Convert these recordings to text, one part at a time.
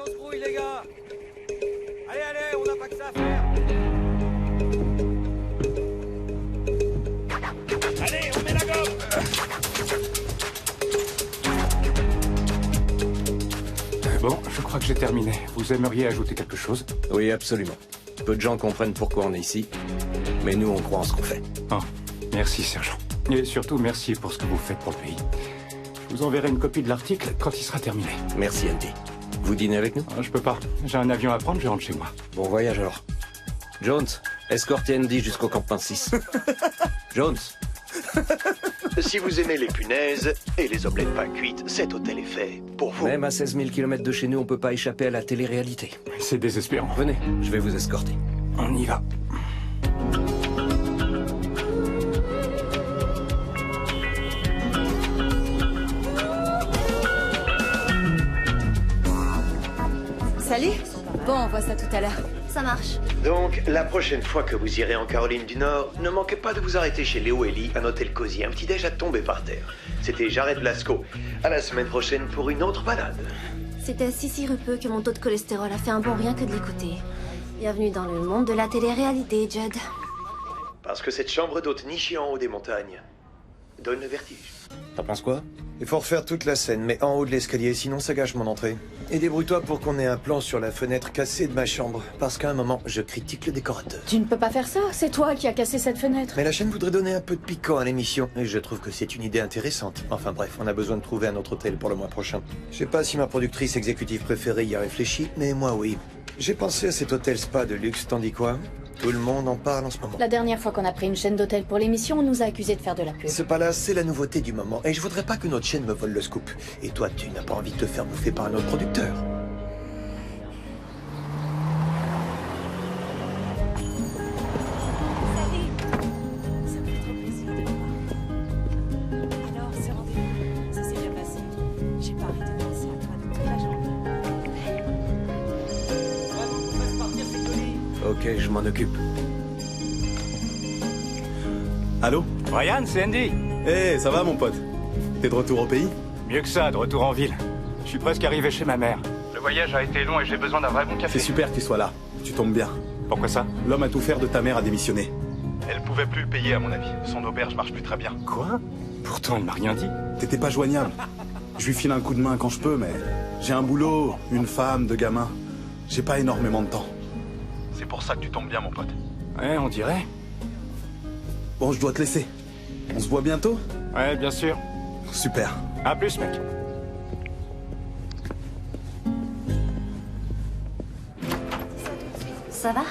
on se grouille, les gars. Allez, allez, on n'a pas que ça à faire. Allez, on met la gomme. Bon, je crois que j'ai terminé. Vous aimeriez ajouter quelque chose? Oui, absolument. Peu de gens comprennent pourquoi on est ici, mais nous, on croit en ce qu'on fait. Oh, merci, sergent. Et surtout, merci pour ce que vous faites pour le pays. Je vous enverrai une copie de l'article quand il sera terminé. Merci, Andy. Vous dînez avec nous? Je peux pas. J'ai un avion à prendre, je rentre chez moi. Bon voyage alors. Jones, escortez Andy jusqu'au campement 6. Jones. Si vous aimez les punaises et les omelettes pas cuites, cet hôtel est fait pour vous. Même à 16 000 km de chez nous, on peut pas échapper à la télé-réalité. C'est désespérant. Venez, je vais vous escorter. On y va. Salut. Bon, on voit ça tout à l'heure. Ça marche. Donc, la prochaine fois que vous irez en Caroline du Nord, ne manquez pas de vous arrêter chez Léo Ellie, un hôtel cosy, un petit déj à tomber par terre. C'était Jared Blasco. À la semaine prochaine pour une autre balade. C'était si sirupeux que mon taux de cholestérol a fait un bond rien que de l'écouter. Bienvenue dans le monde de la télé-réalité, Judd. Parce que cette chambre d'hôte nichée en haut des montagnes donne le vertige. T'en penses quoi? Il faut refaire toute la scène, mais en haut de l'escalier, sinon ça gâche mon entrée. Et débrouille-toi pour qu'on ait un plan sur la fenêtre cassée de ma chambre, parce qu'à un moment, je critique le décorateur. Tu ne peux pas faire ça, c'est toi qui as cassé cette fenêtre. Mais la chaîne voudrait donner un peu de piquant à l'émission, et je trouve que c'est une idée intéressante. Enfin bref, on a besoin de trouver un autre hôtel pour le mois prochain. Je sais pas si ma productrice exécutive préférée y a réfléchi, mais moi oui. J'ai pensé à cet hôtel spa de luxe, tandis quoi? Tout le monde en parle en ce moment. La dernière fois qu'on a pris une chaîne d'hôtel pour l'émission, on nous a accusés de faire de la pub. Ce pas-là, c'est la nouveauté du moment, et je voudrais pas que notre chaîne me vole le scoop. Et toi, tu n'as pas envie de te faire bouffer par un autre producteur. Ok, je m'en occupe. Allô? Brian, c'est Andy. Eh, ça va mon pote? T'es de retour au pays? Mieux que ça, de retour en ville. Je suis presque arrivé chez ma mère. Le voyage a été long et j'ai besoin d'un vrai bon café. C'est super que tu sois là. Tu tombes bien. Pourquoi ça? L'homme à tout faire de ta mère a démissionné. Elle pouvait plus le payer à mon avis. Son auberge marche plus très bien. Quoi? Pourtant, elle m'a rien dit. T'étais pas joignable. Je lui file un coup de main quand je peux, mais j'ai un boulot, une femme, 2 gamins. J'ai pas énormément de temps. C'est pour ça que tu tombes bien mon pote. Ouais, on dirait. Bon, je dois te laisser. On se voit bientôt? Ouais, bien sûr. Super. À plus, mec. Ça va?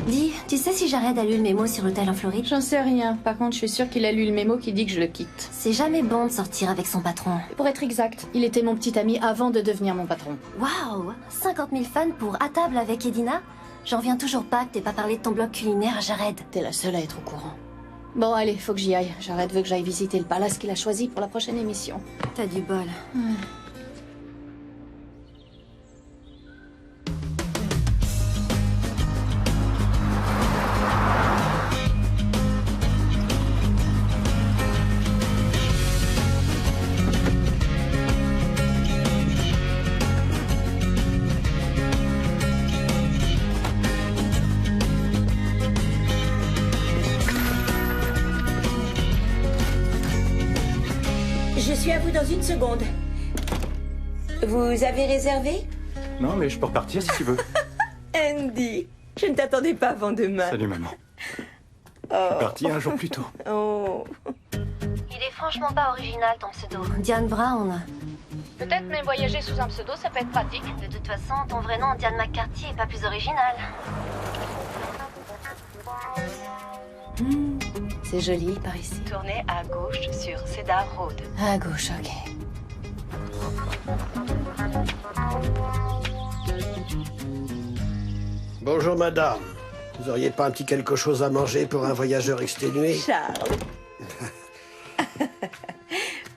Dis, tu sais si Jared a lu le mémo sur l'hôtel en Floride? J'en sais rien. Par contre, je suis sûre qu'il a lu le mémo qui dit que je le quitte. C'est jamais bon de sortir avec son patron. Pour être exact, il était mon petit ami avant de devenir mon patron. Waouh! 50 000 fans pour À table avec Edina? J'en reviens toujours pas que t'aies pas parlé de ton blog culinaire à Jared. T'es la seule à être au courant. Bon, allez, faut que j'y aille. Jared veut que j'aille visiter le palace qu'il a choisi pour la prochaine émission. T'as du bol. Je suis à vous dans une seconde. Vous avez réservé? Non, mais je peux repartir si tu veux. Andy, je ne t'attendais pas avant demain. Salut, maman. Je suis parti un jour plus tôt. Oh. Il est franchement pas original ton pseudo. Diane Brown. Peut-être, mais voyager sous un pseudo, ça peut être pratique. De toute façon, ton vrai nom, Diane McCarthy, est pas plus original. C'est joli par ici. Tournez à gauche sur Cedar Road. À gauche, ok. Bonjour madame. Vous auriez pas un petit quelque chose à manger pour un voyageur exténué? Charles.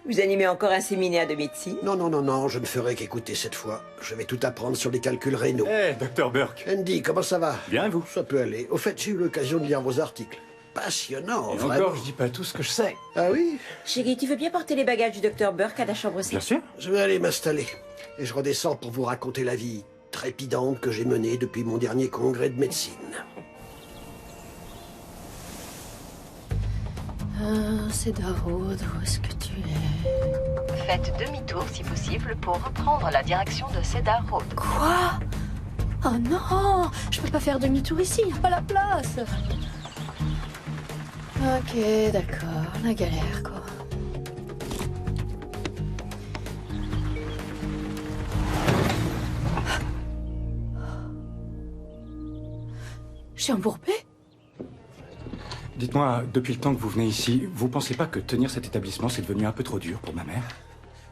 Vous animez encore un séminaire de médecine? Non, non, non, non, je ne ferai qu'écouter cette fois. Je vais tout apprendre sur les calculs rénaux. Eh, Dr. Burke. Andy, comment ça va? Bien, et vous? Ça peut aller. Au fait, j'ai eu l'occasion de lire vos articles. Passionnant, Et vraiment. encore, je dis pas tout ce que je sais. Ah oui? Chérie, tu veux bien porter les bagages du docteur Burke à la chambre 6? Bien sûr. Je vais aller m'installer. Et je redescends pour vous raconter la vie trépidante que j'ai menée depuis mon dernier congrès de médecine. Cedar Road, où est-ce que tu es? Faites demi-tour si possible pour reprendre la direction de Cedar Road. Quoi? Oh non! Je peux pas faire demi-tour ici, y a pas la place! Ok, d'accord, la galère, quoi. Je suis embourbée? Dites-moi, depuis le temps que vous venez ici, vous pensez pas que tenir cet établissement, c'est devenu un peu trop dur pour ma mère?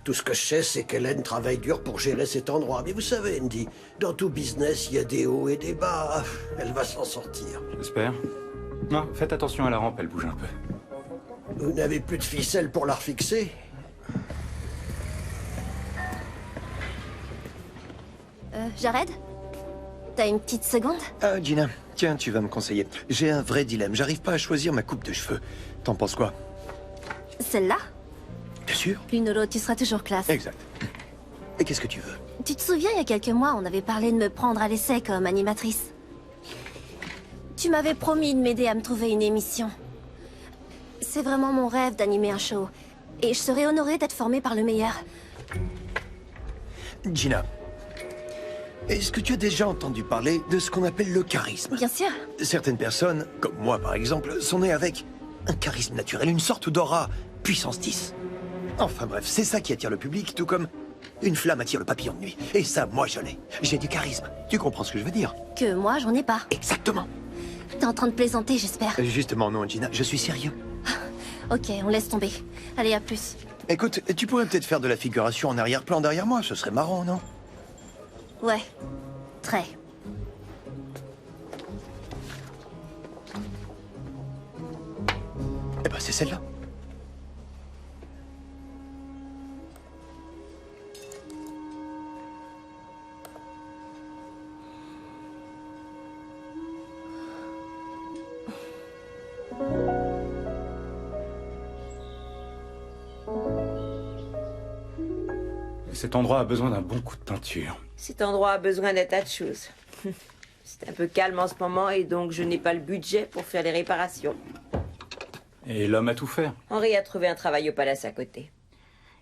Tout ce que je sais, c'est qu'Hélène travaille dur pour gérer cet endroit. Mais vous savez, Andy, dans tout business, il y a des hauts et des bas. Elle va s'en sortir. J'espère. Non, faites attention à la rampe, elle bouge un peu. Vous n'avez plus de ficelle pour la refixer? Jared? T'as une petite seconde? Ah, Gina, tiens, tu vas me conseiller. J'ai un vrai dilemme, j'arrive pas à choisir ma coupe de cheveux. T'en penses quoi? Celle-là? Bien sûr. L'une ou l'autre, tu seras toujours classe. Exact. Et qu'est-ce que tu veux? Tu te souviens, il y a quelques mois, on avait parlé de me prendre à l'essai comme animatrice. Tu m'avais promis de m'aider à me trouver une émission. C'est vraiment mon rêve d'animer un show. Et je serais honorée d'être formée par le meilleur. Gina, est-ce que tu as déjà entendu parler de ce qu'on appelle le charisme? Bien sûr. Certaines personnes, comme moi par exemple, sont nées avec un charisme naturel, une sorte d'aura puissance 10. Enfin bref, c'est ça qui attire le public, tout comme une flamme attire le papillon de nuit. Et ça, moi je l'ai. J'ai du charisme. Tu comprends ce que je veux dire? Que moi, j'en ai pas. Exactement. T'es en train de plaisanter, j'espère. Justement non, Gina, je suis sérieux. Ok, on laisse tomber. Allez, à plus. Écoute, tu pourrais peut-être faire de la figuration en arrière-plan derrière moi, ce serait marrant, non? Ouais. Très. Eh ben, c'est celle-là. Cet endroit a besoin d'un bon coup de peinture. Cet endroit a besoin d'un tas de choses. C'est un peu calme en ce moment et donc je n'ai pas le budget pour faire les réparations. Et l'homme a tout faire. Henri a trouvé un travail au palace à côté.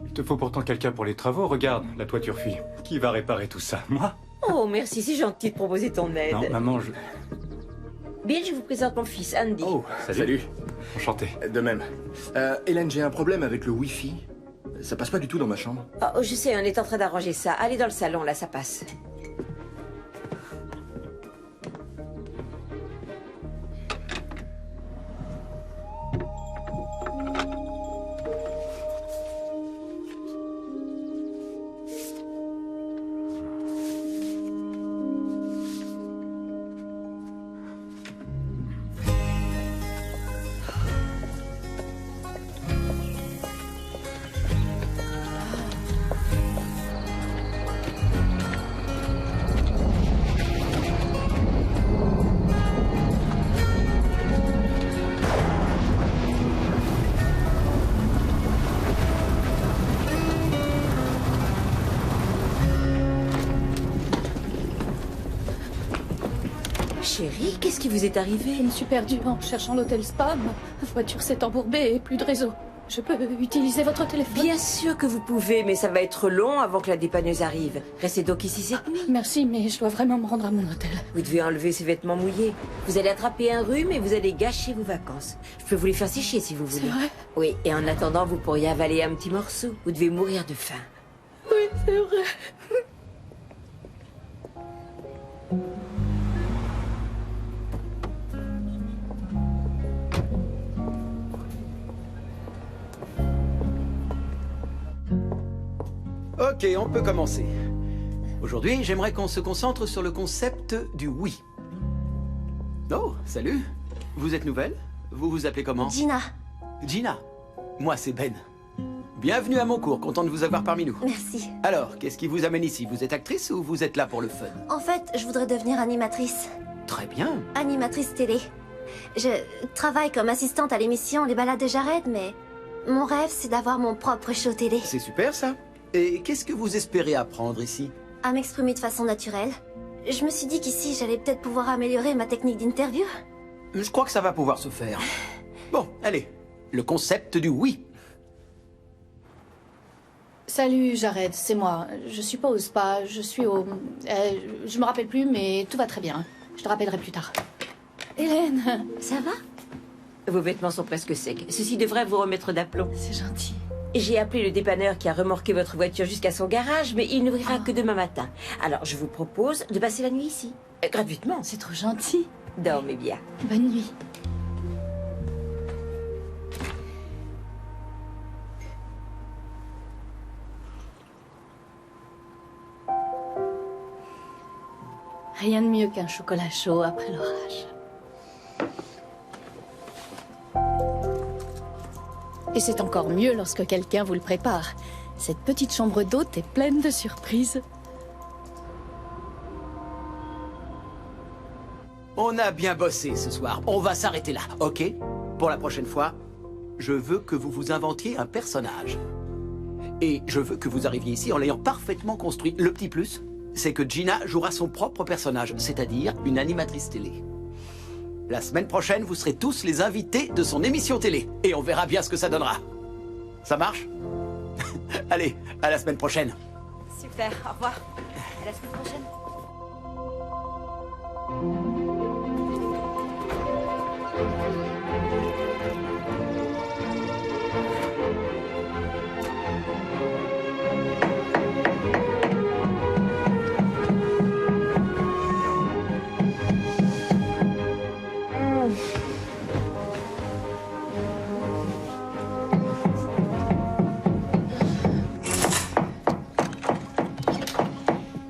Il te faut pourtant quelqu'un pour les travaux. Regarde, la toiture fuit. Qui va réparer tout ça? Moi? Oh, merci, c'est gentil de proposer ton aide. Non, maman, je... Bill, je vous présente mon fils, Andy. Oh, Salut. Enchanté. De même. Hélène, j'ai un problème avec le Wi-Fi. Ça passe pas du tout dans ma chambre. Oh, je sais, on est en train d'arranger ça. Allez dans le salon, là, ça passe. Chérie, qu'est-ce qui vous est arrivé? Je me suis perdue en cherchant l'hôtel Spa. Ma voiture s'est embourbée et plus de réseau. Je peux utiliser votre téléphone? Bien sûr que vous pouvez, mais ça va être long avant que la dépanneuse arrive. Restez donc ici cette nuit. Merci, mais je dois vraiment me rendre à mon hôtel. Vous devez enlever ces vêtements mouillés. Vous allez attraper un rhume et vous allez gâcher vos vacances. Je peux vous les faire sécher si vous voulez. C'est vrai? Oui, et en attendant, vous pourriez avaler un petit morceau. Vous devez mourir de faim. Oui, c'est vrai. Ok, on peut commencer. Aujourd'hui, j'aimerais qu'on se concentre sur le concept du oui. Oh, salut. Vous êtes nouvelle? Vous vous appelez comment? Gina. Gina. Moi, c'est Ben. Bienvenue à mon cours, content de vous avoir parmi nous. Merci. Alors, qu'est-ce qui vous amène ici? Vous êtes actrice ou vous êtes là pour le fun? En fait, je voudrais devenir animatrice. Très bien. Animatrice télé. Je travaille comme assistante à l'émission Les Balades de Jared, mais mon rêve, c'est d'avoir mon propre show télé. C'est super, ça. Et qu'est-ce que vous espérez apprendre ici? À m'exprimer de façon naturelle. Je me suis dit qu'ici, j'allais peut-être pouvoir améliorer ma technique d'interview. Je crois que ça va pouvoir se faire. Bon, allez. Le concept du oui. Salut, Jared, c'est moi. Je suppose pas, je suis au... je me rappelle plus, mais tout va très bien. Je te rappellerai plus tard. Hélène, ça va? Vos vêtements sont presque secs. Ceci devrait vous remettre d'aplomb. C'est gentil. J'ai appelé le dépanneur qui a remorqué votre voiture jusqu'à son garage, mais il n'ouvrira que demain matin. Alors, je vous propose de passer la nuit ici. Gratuitement. C'est trop gentil. Dormez bien. Bonne nuit. Rien de mieux qu'un chocolat chaud après l'orage. Et c'est encore mieux lorsque quelqu'un vous le prépare. Cette petite chambre d'hôte est pleine de surprises. On a bien bossé ce soir. On va s'arrêter là, ok? Pour la prochaine fois, je veux que vous vous inventiez un personnage. Et je veux que vous arriviez ici en l'ayant parfaitement construit. Le petit plus, c'est que Gina jouera son propre personnage, c'est-à-dire une animatrice télé. La semaine prochaine, vous serez tous les invités de son émission télé. Et on verra bien ce que ça donnera. Ça marche? Allez, à la semaine prochaine. Super, au revoir. À la semaine prochaine.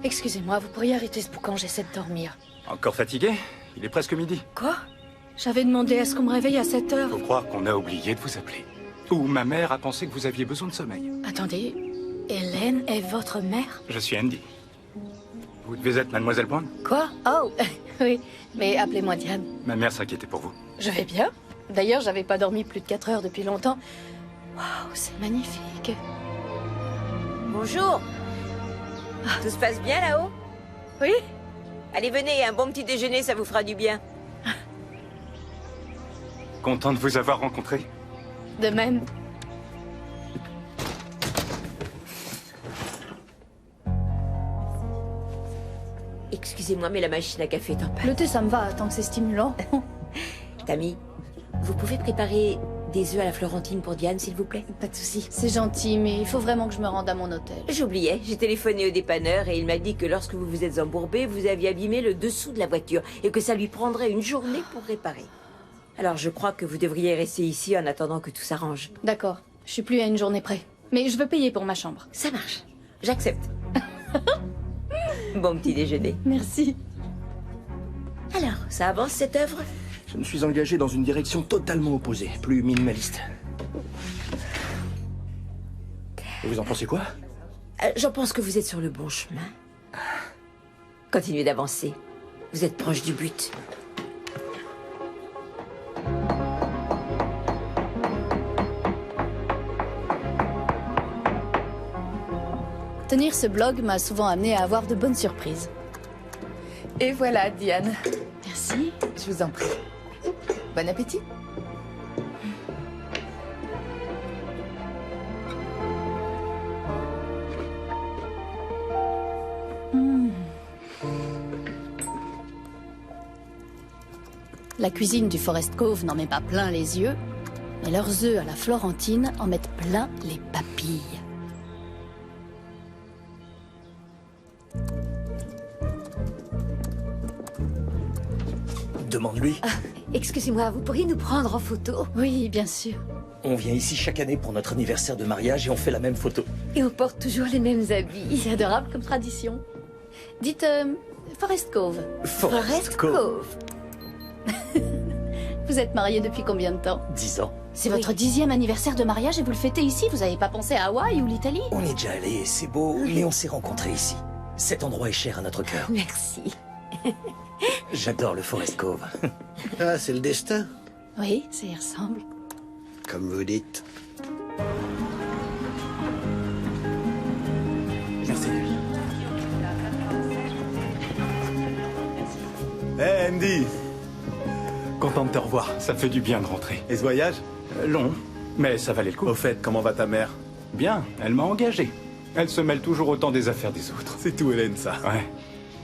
Excusez-moi, vous pourriez arrêter ce boucan, j'essaie de dormir. Encore fatigué? Il est presque midi. Quoi? J'avais demandé à ce qu'on me réveille à 7 heures. Faut croire qu'on a oublié de vous appeler. Ou ma mère a pensé que vous aviez besoin de sommeil. Attendez, Hélène est votre mère? Je suis Andy. Vous devez être Mademoiselle Brown? Quoi? Oh, oui, mais appelez-moi Diane. Ma mère s'inquiétait pour vous. Je vais bien. D'ailleurs, j'avais pas dormi plus de 4 heures depuis longtemps. Waouh, c'est magnifique. Bonjour. Tout se passe bien là-haut? Oui. Allez, venez, un bon petit déjeuner, ça vous fera du bien. Content de vous avoir rencontré. De même. Excusez-moi, mais la machine à café est en panne. Le thé, ça me va, tant que c'est stimulant. Tammy, vous pouvez préparer des œufs à la Florentine pour Diane, s'il vous plaît? Pas de souci. C'est gentil, mais il faut vraiment que je me rende à mon hôtel. J'oubliais, j'ai téléphoné au dépanneur et il m'a dit que lorsque vous vous êtes embourbé, vous aviez abîmé le dessous de la voiture et que ça lui prendrait une journée pour réparer. Alors je crois que vous devriez rester ici en attendant que tout s'arrange. D'accord, je suis plus à une journée près. Mais je veux payer pour ma chambre. Ça marche, j'accepte. Bon petit déjeuner. Merci. Alors, ça avance cette œuvre? Je me suis engagé dans une direction totalement opposée, plus minimaliste. Et vous en pensez quoi? J'en pense que vous êtes sur le bon chemin. Continuez d'avancer. Vous êtes proche du but. Tenir ce blog m'a souvent amené à avoir de bonnes surprises. Et voilà, Diane. Merci. Je vous en prie. Bon appétit. La cuisine du Forest Cove n'en met pas plein les yeux, mais leurs œufs à la Florentine en mettent plein les papilles. Demande-lui. Excusez-moi, vous pourriez nous prendre en photo? Oui, bien sûr. On vient ici chaque année pour notre anniversaire de mariage et on fait la même photo. Et on porte toujours les mêmes habits. C'est adorable comme tradition. Dites, Forest Cove. Forest Cove. Vous êtes mariés depuis combien de temps? 10 ans. C'est votre 10e anniversaire de mariage et vous le fêtez ici? Vous n'avez pas pensé à Hawaï ou l'Italie? On est déjà allé, c'est beau, mais on s'est rencontrés ici. Cet endroit est cher à notre cœur. Merci. J'adore le Forest Cove. Ah, c'est le destin. Oui, ça y ressemble. Comme vous dites. Merci. Hey Andy. Content de te revoir. Ça fait du bien de rentrer. Et ce voyage? Long, mais ça valait le coup. Au fait, comment va ta mère? Bien, elle m'a engagé. Elle se mêle toujours autant des affaires des autres. C'est tout, Hélène, ça. Ouais.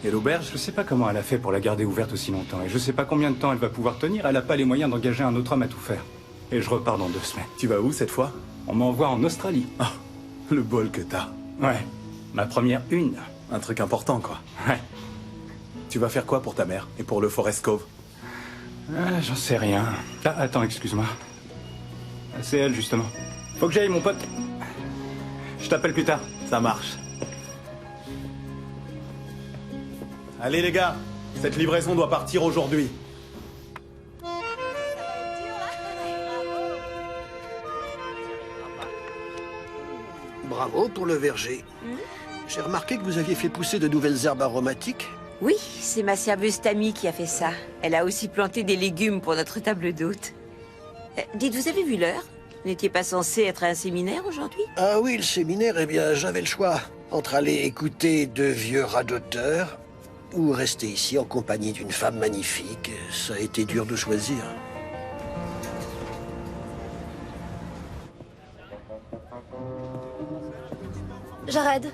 Et l'auberge? Je sais pas comment elle a fait pour la garder ouverte aussi longtemps. Et je sais pas combien de temps elle va pouvoir tenir. Elle a pas les moyens d'engager un autre homme à tout faire. Et je repars dans 2 semaines. Tu vas où cette fois? On m'envoie en Australie. Ah, le bol que t'as. Ouais. Ma première une. Un truc important, quoi. Ouais. Tu vas faire quoi pour ta mère? Et pour le Forest Cove? Ah, j'en sais rien. Ah, attends, excuse-moi. C'est elle, justement. Faut que j'aille, mon pote. Je t'appelle plus tard. Ça marche. Allez, les gars. Cette livraison doit partir aujourd'hui. Bravo pour le verger. J'ai remarqué que vous aviez fait pousser de nouvelles herbes aromatiques. Oui, c'est ma serveuse Tammy qui a fait ça. Elle a aussi planté des légumes pour notre table d'hôte. Dites, vous avez vu l'heure? Vous n'étiez pas censé être à un séminaire aujourd'hui? Ah oui, le séminaire, eh bien, j'avais le choix. Entre aller écouter 2 vieux radoteurs ou rester ici en compagnie d'une femme magnifique. Ça a été dur de choisir. Jared,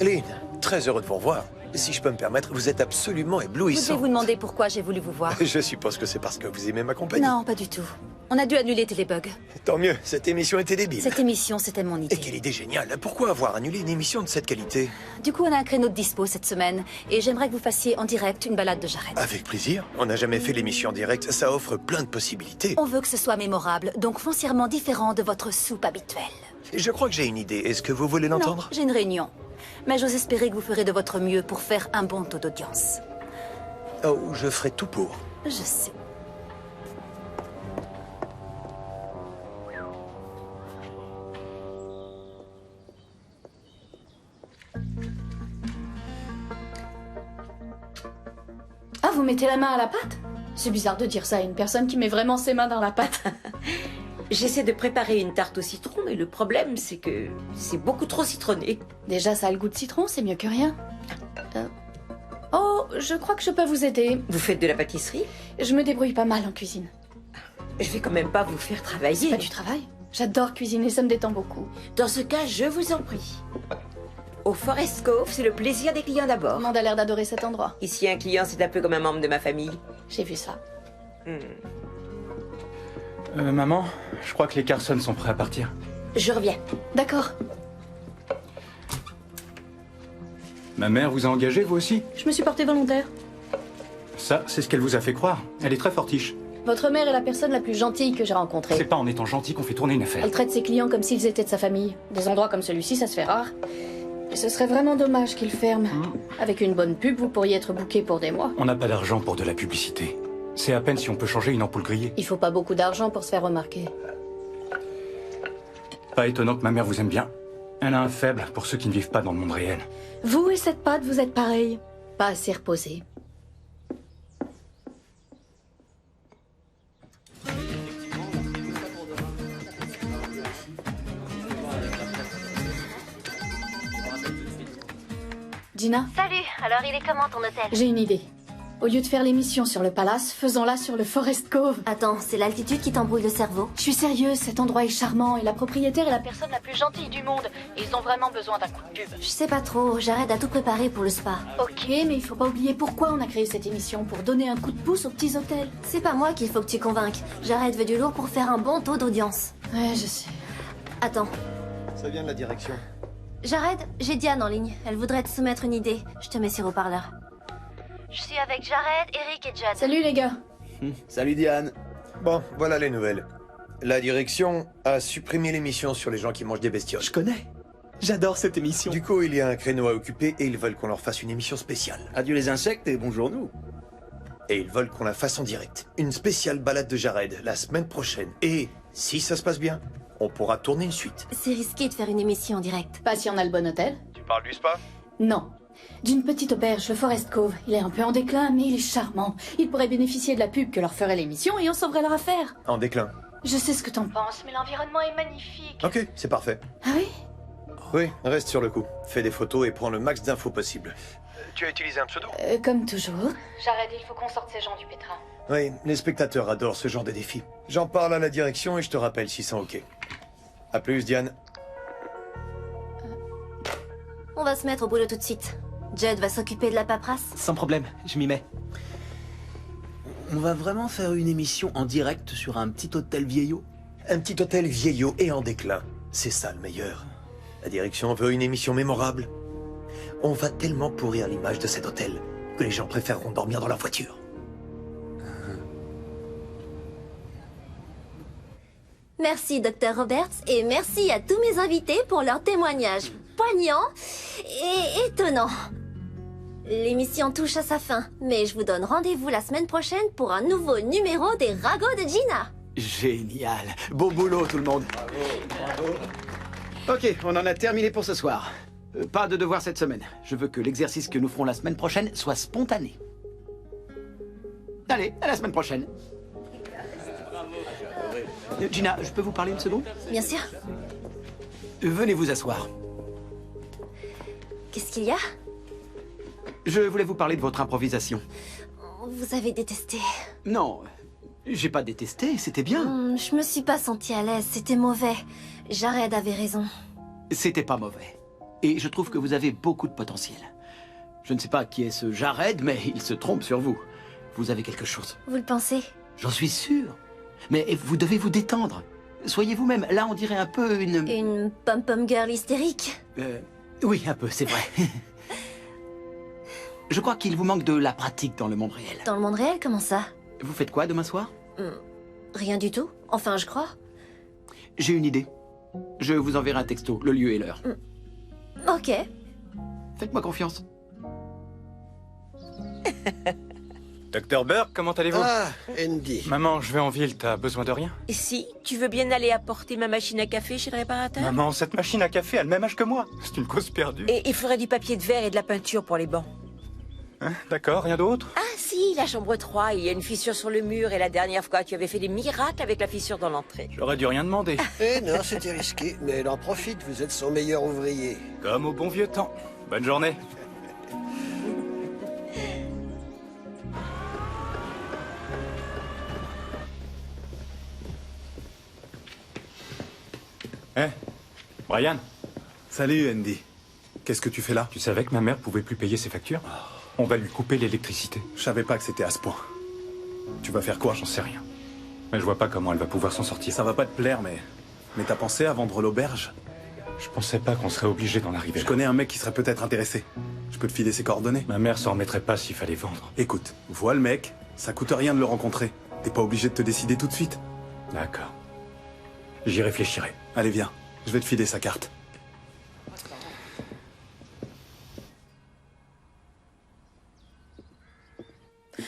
Lynn, très heureux de vous revoir. Si je peux me permettre, vous êtes absolument Vous éblouissant. devez vous demander pourquoi j'ai voulu vous voir. Je suppose que c'est parce que vous aimez ma compagnie. Non, pas du tout. On a dû annuler Télébug. Tant mieux, cette émission était débile. Cette émission, c'était mon idée. Et quelle idée géniale. Pourquoi avoir annulé une émission de cette qualité? Du coup, on a un créneau de dispo cette semaine. Et j'aimerais que vous fassiez en direct une balade de Jared. Avec plaisir. On n'a jamais fait l'émission en direct. Ça offre plein de possibilités. On veut que ce soit mémorable, donc foncièrement différent de votre soupe habituelle. Je crois que j'ai une idée. Est-ce que vous voulez l'entendre? J'ai une réunion. Mais j'ose espérer que vous ferez de votre mieux pour faire un bon taux d'audience. Oh, je ferai tout pour. Je sais. Ah, vous mettez la main à la pâte? C'est bizarre de dire ça à une personne qui met vraiment ses mains dans la pâte. J'essaie de préparer une tarte au citron, mais le problème, c'est que c'est beaucoup trop citronné. Déjà, ça a le goût de citron, c'est mieux que rien. Oh, je crois que je peux vous aider. Vous faites de la pâtisserie? Je me débrouille pas mal en cuisine. Je vais quand même pas vous faire travailler. C'est pas du travail. J'adore cuisiner, ça me détend beaucoup. Dans ce cas, je vous en prie. Au Forest Cove, c'est le plaisir des clients d'abord. Tout le monde a l'air d'adorer cet endroit. Ici, un client, c'est un peu comme un membre de ma famille. J'ai vu ça. Maman, je crois que les Carson sont prêts à partir. Je reviens. D'accord. Ma mère vous a engagé, vous aussi? Je me suis portée volontaire. Ça, c'est ce qu'elle vous a fait croire. Elle est très fortiche. Votre mère est la personne la plus gentille que j'ai rencontrée. C'est pas en étant gentil qu'on fait tourner une affaire. Elle traite ses clients comme s'ils étaient de sa famille. Des endroits comme celui-ci, ça se fait rare. Et ce serait vraiment dommage qu'ils ferment. Avec une bonne pub, vous pourriez être booké pour des mois. On n'a pas d'argent pour de la publicité. C'est à peine si on peut changer une ampoule grillée. Il faut pas beaucoup d'argent pour se faire remarquer. Pas étonnant que ma mère vous aime bien. Elle a un faible pour ceux qui ne vivent pas dans le monde réel. Vous et cette pâte, vous êtes pareils. Pas assez reposés. Gina? Salut, alors il est comment ton hôtel? J'ai une idée. Au lieu de faire l'émission sur le palace, faisons-la sur le Forest Cove. Attends, c'est l'altitude qui t'embrouille le cerveau? Je suis sérieuse, cet endroit est charmant et la propriétaire est la personne la plus gentille du monde. Et ils ont vraiment besoin d'un coup de pub. Je sais pas trop, Jared a tout préparé pour le spa. Ok, mais il faut pas oublier pourquoi on a créé cette émission, pour donner un coup de pouce aux petits hôtels. C'est pas moi qu'il faut que tu convainques. Jared veut du lourd pour faire un bon taux d'audience. Ouais, je sais. Attends. Ça vient de la direction. Jared, j'ai Diane en ligne. Elle voudrait te soumettre une idée. Je te mets sur haut-parleur. Je suis avec Jared, Eric et Judd. Salut les gars. Salut Diane. Bon, voilà les nouvelles. La direction a supprimé l'émission sur les gens qui mangent des bestioles. Je connais. J'adore cette émission. Du coup, il y a un créneau à occuper et ils veulent qu'on leur fasse une émission spéciale. Adieu les insectes et bonjour nous. Et ils veulent qu'on la fasse en direct. Une spéciale balade de Jared la semaine prochaine. Et si ça se passe bien, on pourra tourner une suite. C'est risqué de faire une émission en direct. Pas si on a le bon hôtel. Tu parles du spa? Non. D'une petite auberge, le Forest Cove. Il est un peu en déclin, mais il est charmant. Il pourrait bénéficier de la pub que leur ferait l'émission et on sauverait leur affaire. En déclin. Je sais ce que t'en penses, mais l'environnement est magnifique. Ok, c'est parfait. Ah oui? Oui, reste sur le coup. Fais des photos et prends le max d'infos possible. Tu as utilisé un pseudo? Comme toujours. Jared, il faut qu'on sorte ces gens du pétrin. Oui, les spectateurs adorent ce genre de défi. J'en parle à la direction et je te rappelle s'ils sont OK. À plus, Diane. On va se mettre au boulot tout de suite. Jed va s'occuper de la paperasse. Sans problème, je m'y mets. On va vraiment faire une émission en direct sur un petit hôtel vieillot? Un petit hôtel vieillot et en déclin. C'est ça le meilleur. La direction veut une émission mémorable. On va tellement pourrir l'image de cet hôtel que les gens préféreront dormir dans leur voiture. Merci, Dr. Roberts, et merci à tous mes invités pour leurs témoignages poignants et étonnants. L'émission touche à sa fin, mais je vous donne rendez-vous la semaine prochaine pour un nouveau numéro des Ragots de Gina. Génial. Beau boulot, tout le monde. Bravo. Ok, on en a terminé pour ce soir. Pas de devoir cette semaine. Je veux que l'exercice que nous ferons la semaine prochaine soit spontané. Allez, à la semaine prochaine. Gina, je peux vous parler une seconde? Bien sûr. Venez vous asseoir. Qu'est-ce qu'il y a? Je voulais vous parler de votre improvisation. Vous avez détesté. Non, j'ai pas détesté, c'était bien. Je me suis pas sentie à l'aise, c'était mauvais. Jared avait raison. C'était pas mauvais. Et je trouve que vous avez beaucoup de potentiel. Je ne sais pas qui est ce Jared, mais il se trompe sur vous. Vous avez quelque chose. Vous le pensez? J'en suis sûr. Mais vous devez vous détendre. Soyez vous-même. Là, on dirait un peu une... Une pom-pom girl hystérique? Oui, un peu, c'est vrai. Je crois qu'il vous manque de la pratique dans le monde réel. Dans le monde réel, comment ça? Vous faites quoi demain soir? Rien du tout. Enfin, je crois. J'ai une idée. Je vous enverrai un texto, le lieu et l'heure. Ok. Faites-moi confiance. Docteur Burke, comment allez-vous? Ah, Andy. Maman, je vais en ville, t'as besoin de rien? Et si, tu veux bien aller apporter ma machine à café chez le réparateur? Maman, cette machine à café a le même âge que moi. C'est une cause perdue. Et il faudrait du papier de verre et de la peinture pour les bancs. Hein, d'accord, rien d'autre? Ah si, la chambre 3, il y a une fissure sur le mur et la dernière fois tu avais fait des miracles avec la fissure dans l'entrée. J'aurais dû rien demander. Eh non, c'était risqué, mais elle en profite, vous êtes son meilleur ouvrier. Comme au bon vieux temps. Bonne journée. Hé, Brian. Salut, Andy. Qu'est-ce que tu fais là? Tu savais que ma mère pouvait plus payer ses factures? On va lui couper l'électricité. Je savais pas que c'était à ce point. Tu vas faire quoi? J'en sais rien. Mais je vois pas comment elle va pouvoir s'en sortir. Ça va pas te plaire, mais t'as pensé à vendre l'auberge? Je pensais pas qu'on serait obligé d'en arriver Je là. connais un mec qui serait peut-être intéressé. Je peux te filer ses coordonnées. Ma mère s'en remettrait pas s'il fallait vendre. Écoute, vois le mec, ça coûte rien de le rencontrer. T'es pas obligé de te décider tout de suite. D'accord. J'y réfléchirai. Allez, viens. Je vais te filer sa carte.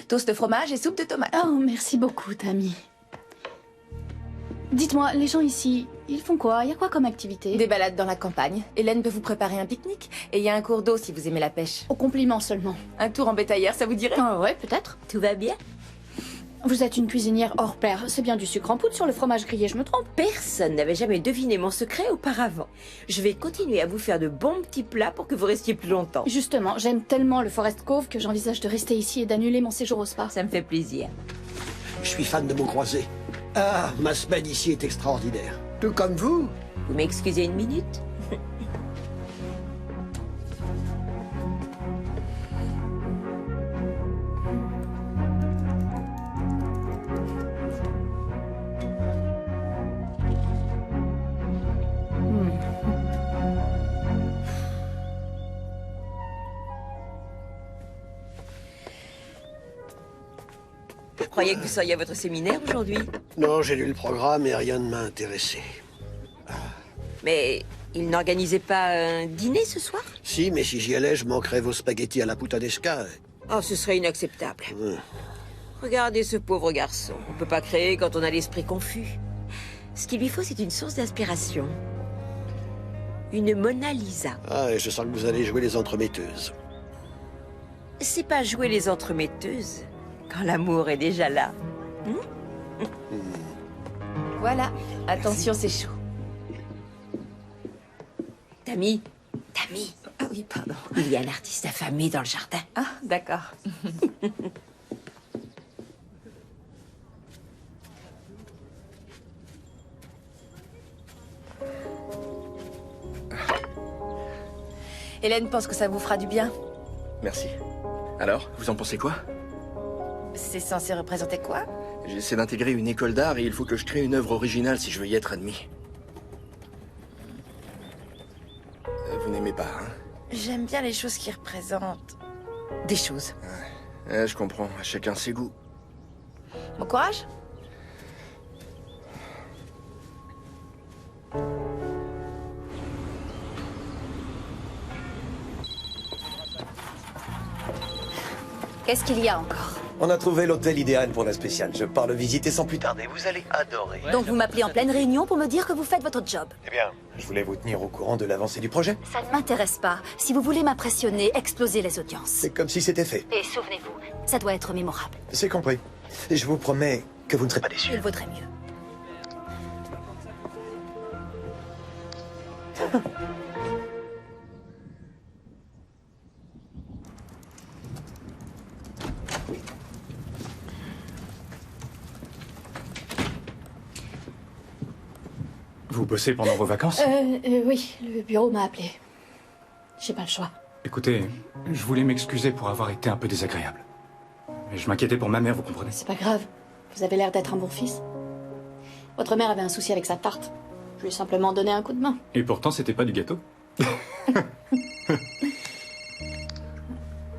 Toast fromage et soupe de tomates. Oh, merci beaucoup, Tammy. Dites-moi, les gens ici, ils font quoi? Il y a quoi comme activité? Des balades dans la campagne. Hélène peut vous préparer un pique-nique. Et il y a un cours d'eau si vous aimez la pêche. Au compliment seulement. Un tour en bétaillère, ça vous dirait? Ouais, peut-être. Tout va bien? Vous êtes une cuisinière hors pair. C'est bien du sucre en poudre sur le fromage grillé, je me trompe? Personne n'avait jamais deviné mon secret auparavant. Je vais continuer à vous faire de bons petits plats pour que vous restiez plus longtemps. Justement, j'aime tellement le Forest Cove que j'envisage de rester ici et d'annuler mon séjour au spa. Ça me fait plaisir. Je suis fan de mots croisés. Ah, ma semaine ici est extraordinaire. Tout comme vous. Vous m'excusez une minute? Je croyais que vous seriez à votre séminaire aujourd'hui. Non, j'ai lu le programme et rien ne m'a intéressé. Mais il n'organisait pas un dîner ce soir? Si, mais si j'y allais, je manquerais vos spaghettis à la puttanesca. Oh, ce serait inacceptable. Regardez ce pauvre garçon. On ne peut pas créer quand on a l'esprit confus. Ce qu'il lui faut, c'est une source d'inspiration. Une Mona Lisa. Ah, et je sens que vous allez jouer les entremetteuses. C'est pas jouer les entremetteuses quand l'amour est déjà là. Voilà. Attention, c'est chaud. Tammy. Tammy. Ah oui, pardon. Il y a un artiste affamé dans le jardin. Ah, d'accord. Hélène pense que ça vous fera du bien. Merci. Alors, vous en pensez quoi? C'est censé représenter quoi? J'essaie d'intégrer une école d'art et il faut que je crée une œuvre originale si je veux y être admis. Vous n'aimez pas, hein? J'aime bien les choses qui représentent des choses. Ouais, je comprends. Chacun ses goûts. Bon courage. Qu'est-ce qu'il y a encore? On a trouvé l'hôtel idéal pour la spéciale. Je pars le visiter sans plus tarder. Vous allez adorer. Donc vous m'appelez en pleine réunion pour me dire que vous faites votre job? Eh bien, je voulais vous tenir au courant de l'avancée du projet. Ça ne m'intéresse pas. Si vous voulez m'impressionner, explosez les audiences. C'est comme si c'était fait. Et souvenez-vous, ça doit être mémorable. C'est compris. Et je vous promets que vous ne serez pas déçus. Il vaudrait mieux. Vous bossez pendant vos vacances? Oui, le bureau m'a appelé. J'ai pas le choix. Écoutez, je voulais m'excuser pour avoir été un peu désagréable. Mais je m'inquiétais pour ma mère, vous comprenez? C'est pas grave. Vous avez l'air d'être un bon fils. Votre mère avait un souci avec sa tarte. Je lui ai simplement donné un coup de main. Et pourtant, c'était pas du gâteau.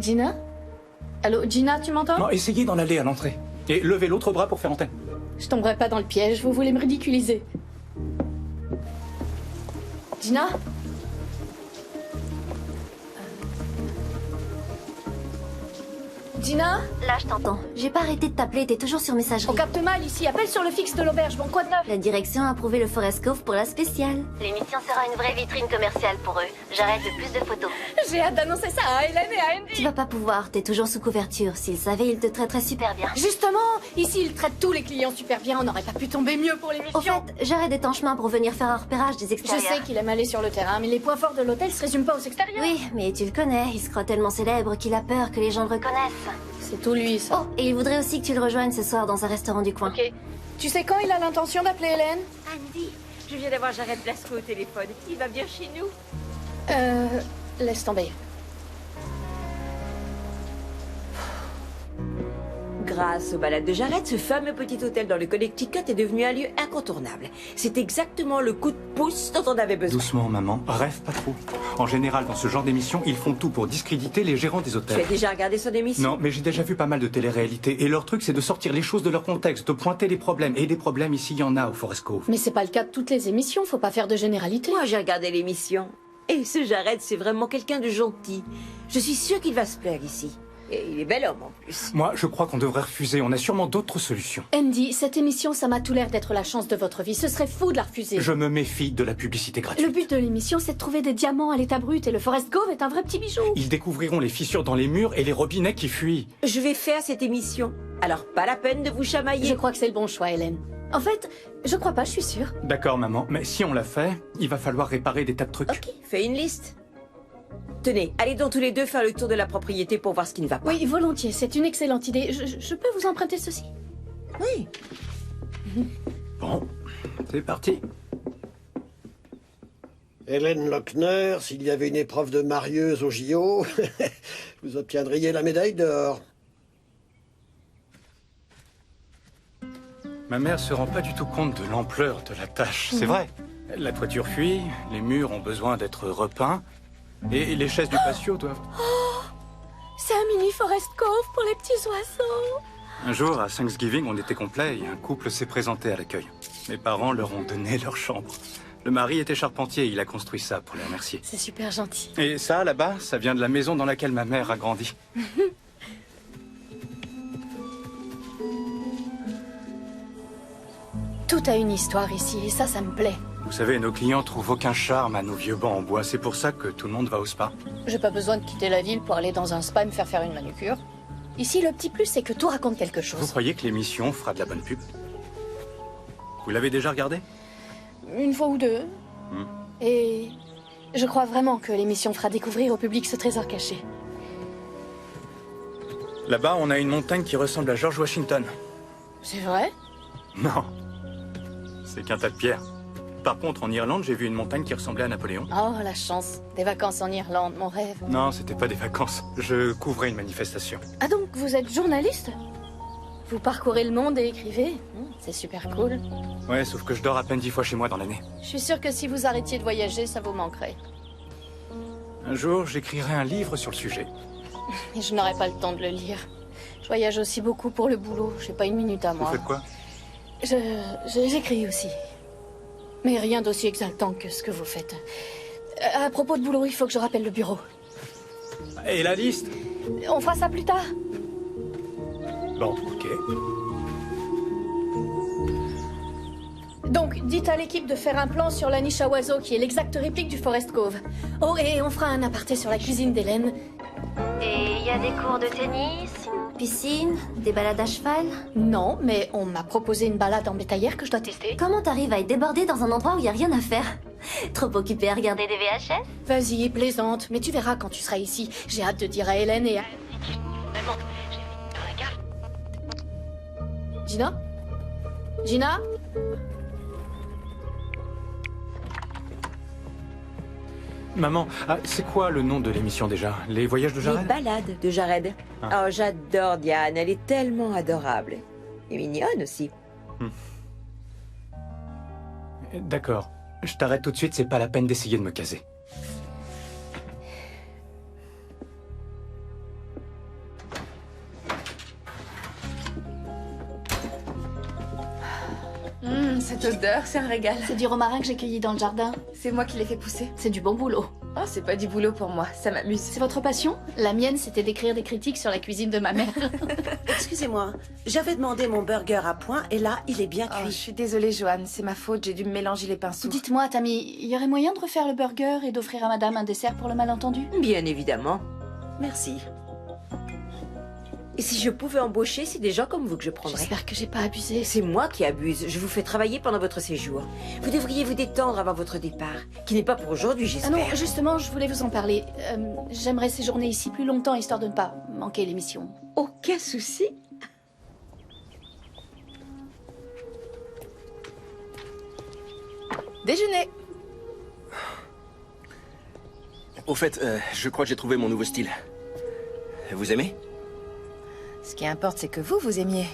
Gina? Allô, Gina, tu m'entends? Non, essayez d'en aller à l'entrée. Et levez l'autre bras pour faire antenne. Je tomberai pas dans le piège, vous voulez me ridiculiser. Gina? Gina? Là, je t'entends. J'ai pas arrêté de t'appeler, t'es toujours sur messagerie. On capte mal ici, appelle sur le fixe de l'auberge, bon quoi de neuf? La direction a approuvé le Forest Cove pour la spéciale. L'émission sera une vraie vitrine commerciale pour eux. J'arrête de plus de photos. J'ai hâte d'annoncer ça à Hélène et à Andy. Tu vas pas pouvoir, t'es toujours sous couverture. S'ils savaient, ils te traiteraient super bien. Justement, ici ils traitent tous les clients super bien, on n'aurait pas pu tomber mieux pour l'émission. Au fait, Jared est en chemin pour venir faire un repérage des Je extérieurs. sais qu'il aime aller sur le terrain, mais les points forts de l'hôtel se résument pas aux extérieurs. Oui, mais tu le connais, il se croit tellement célèbre qu'il a peur que les gens le reconnaissent. C'est tout lui, ça. Oh, et il voudrait aussi que tu le rejoignes ce soir dans un restaurant du coin. Ok. Tu sais quand il a l'intention d'appeler Hélène? Andy, je viens d'avoir Jared Blasco au téléphone. Il va bien chez nous. Laisse tomber. Grâce aux balades de Jared, ce fameux petit hôtel dans le Connecticut est devenu un lieu incontournable. C'est exactement le coup de pouce dont on avait besoin. Doucement, maman. Rêve pas trop. En général, dans ce genre d'émission, ils font tout pour discréditer les gérants des Tu hôtels. as déjà regardé son émission? Non, mais j'ai déjà vu pas mal de télé-réalité. Et leur truc, c'est de sortir les choses de leur contexte, de pointer les problèmes. Et des problèmes, ici, il y en a au Forest Cove. Mais c'est pas le cas de toutes les émissions, faut pas faire de généralité. Moi, j'ai regardé l'émission. Et ce Jared, c'est vraiment quelqu'un de gentil. Je suis sûre qu'il va se plaire ici. Et il est bel homme, en plus. Moi, je crois qu'on devrait refuser. On a sûrement d'autres solutions. Andy, cette émission, ça m'a tout l'air d'être la chance de votre vie. Ce serait fou de la refuser. Je me méfie de la publicité gratuite. Le but de l'émission, c'est de trouver des diamants à l'état brut. Et le Forest Cove est un vrai petit bijou. Ils découvriront les fissures dans les murs et les robinets qui fuient. Je vais faire cette émission. Alors, pas la peine de vous chamailler. Je crois que c'est le bon choix, Hélène. En fait, je crois pas, je suis sûre. D'accord, maman. Mais si on l'a fait, il va falloir réparer des tas de trucs. Ok, fais une liste. Tenez, allez donc tous les deux faire le tour de la propriété pour voir ce qui ne va pas. Oui, volontiers, c'est une excellente idée. Je peux vous emprunter ceci? Oui. Bon, c'est parti. Hélène Lochner, s'il y avait une épreuve de marieuse au JO, vous obtiendriez la médaille d'or. Ma mère se rend pas du tout compte de l'ampleur de la tâche. C'est vrai. La toiture fuit, les murs ont besoin d'être repeints, et les chaises du patio doivent... Oh, c'est un mini Forest Cove pour les petits oiseaux. Un jour, à Thanksgiving, on était complet et un couple s'est présenté à l'accueil. Mes parents leur ont donné leur chambre. Le mari était charpentier, il a construit ça pour les remercier. C'est super gentil. Et ça, là-bas, ça vient de la maison dans laquelle ma mère a grandi. Tout a une histoire ici, et ça me plaît. Vous savez, nos clients trouvent aucun charme à nos vieux bancs en bois. C'est pour ça que tout le monde va au spa. J'ai pas besoin de quitter la ville pour aller dans un spa et me faire une manucure. Ici, le petit plus, c'est que tout raconte quelque chose. Vous croyez que l'émission fera de la bonne pub? Vous l'avez déjà regardée? Une fois ou deux. Et Je crois vraiment que l'émission fera découvrir au public ce trésor caché. Là-bas, on a une montagne qui ressemble à George Washington. C'est vrai? Non. C'est qu'un tas de pierres. Par contre, en Irlande, j'ai vu une montagne qui ressemblait à Napoléon. Oh, la chance. Des vacances en Irlande, mon rêve. Non, c'était pas des vacances. Je couvrais une manifestation. Ah donc, vous êtes journaliste? Vous parcourez le monde et écrivez? C'est super cool. Ouais, sauf que je dors à peine 10 fois chez moi dans l'année. Je suis sûre que si vous arrêtiez de voyager, ça vous manquerait. Un jour, j'écrirai un livre sur le sujet. Et je n'aurai pas le temps de le lire. Je voyage aussi beaucoup pour le boulot. J'ai pas une minute à moi. Vous faites quoi? J'écris aussi. Mais rien d'aussi exaltant que ce que vous faites. À propos de boulot, il faut que je rappelle le bureau. Et la liste? On fera ça plus tard. Bon, ok. Donc, dites à l'équipe de faire un plan sur la niche à oiseaux qui est l'exacte réplique du Forest Cove. Oh, et on fera un aparté sur la cuisine d'Hélène. Et il y a des cours de tennis, une piscine, des balades à cheval? Non, mais on m'a proposé une balade en bétaillère que je dois tester. Comment t'arrives à être débordée dans un endroit où il n'y a rien à faire? Trop occupée à regarder des VHS? Vas-y, plaisante, mais tu verras quand tu seras ici. J'ai hâte de dire à Hélène et à... Gina? Gina? Maman, c'est quoi le nom de l'émission déjà? Les voyages de Jared? Les balades de Jared. Ah. Oh, j'adore Diane, elle est tellement adorable. Et mignonne aussi. D'accord. Je t'arrête tout de suite, c'est pas la peine d'essayer de me caser. Cette odeur, c'est un régal. C'est du romarin que j'ai cueilli dans le jardin. C'est moi qui l'ai fait pousser. C'est du bon boulot. Oh, c'est pas du boulot pour moi, ça m'amuse. C'est votre passion? La mienne, c'était d'écrire des critiques sur la cuisine de ma mère. Excusez-moi, j'avais demandé mon burger à point et là, il est bien cuit. Oh, je suis désolée, Joanne, c'est ma faute, j'ai dû me mélanger les pinceaux. Dites-moi, Tammy, il y aurait moyen de refaire le burger et d'offrir à madame un dessert pour le malentendu? Bien évidemment. Merci. Et si je pouvais embaucher, c'est des gens comme vous que je prendrais. J'espère que j'ai pas abusé. C'est moi qui abuse. Je vous fais travailler pendant votre séjour. Vous devriez vous détendre avant votre départ. Qui n'est pas pour aujourd'hui, Ah non, j'espère. justement, je voulais vous en parler. J'aimerais séjourner ici plus longtemps, histoire de ne pas manquer l'émission. Aucun souci. Déjeuner. Au fait, je crois que j'ai trouvé mon nouveau style. Vous aimez? Ce qui importe, c'est que vous aimiez.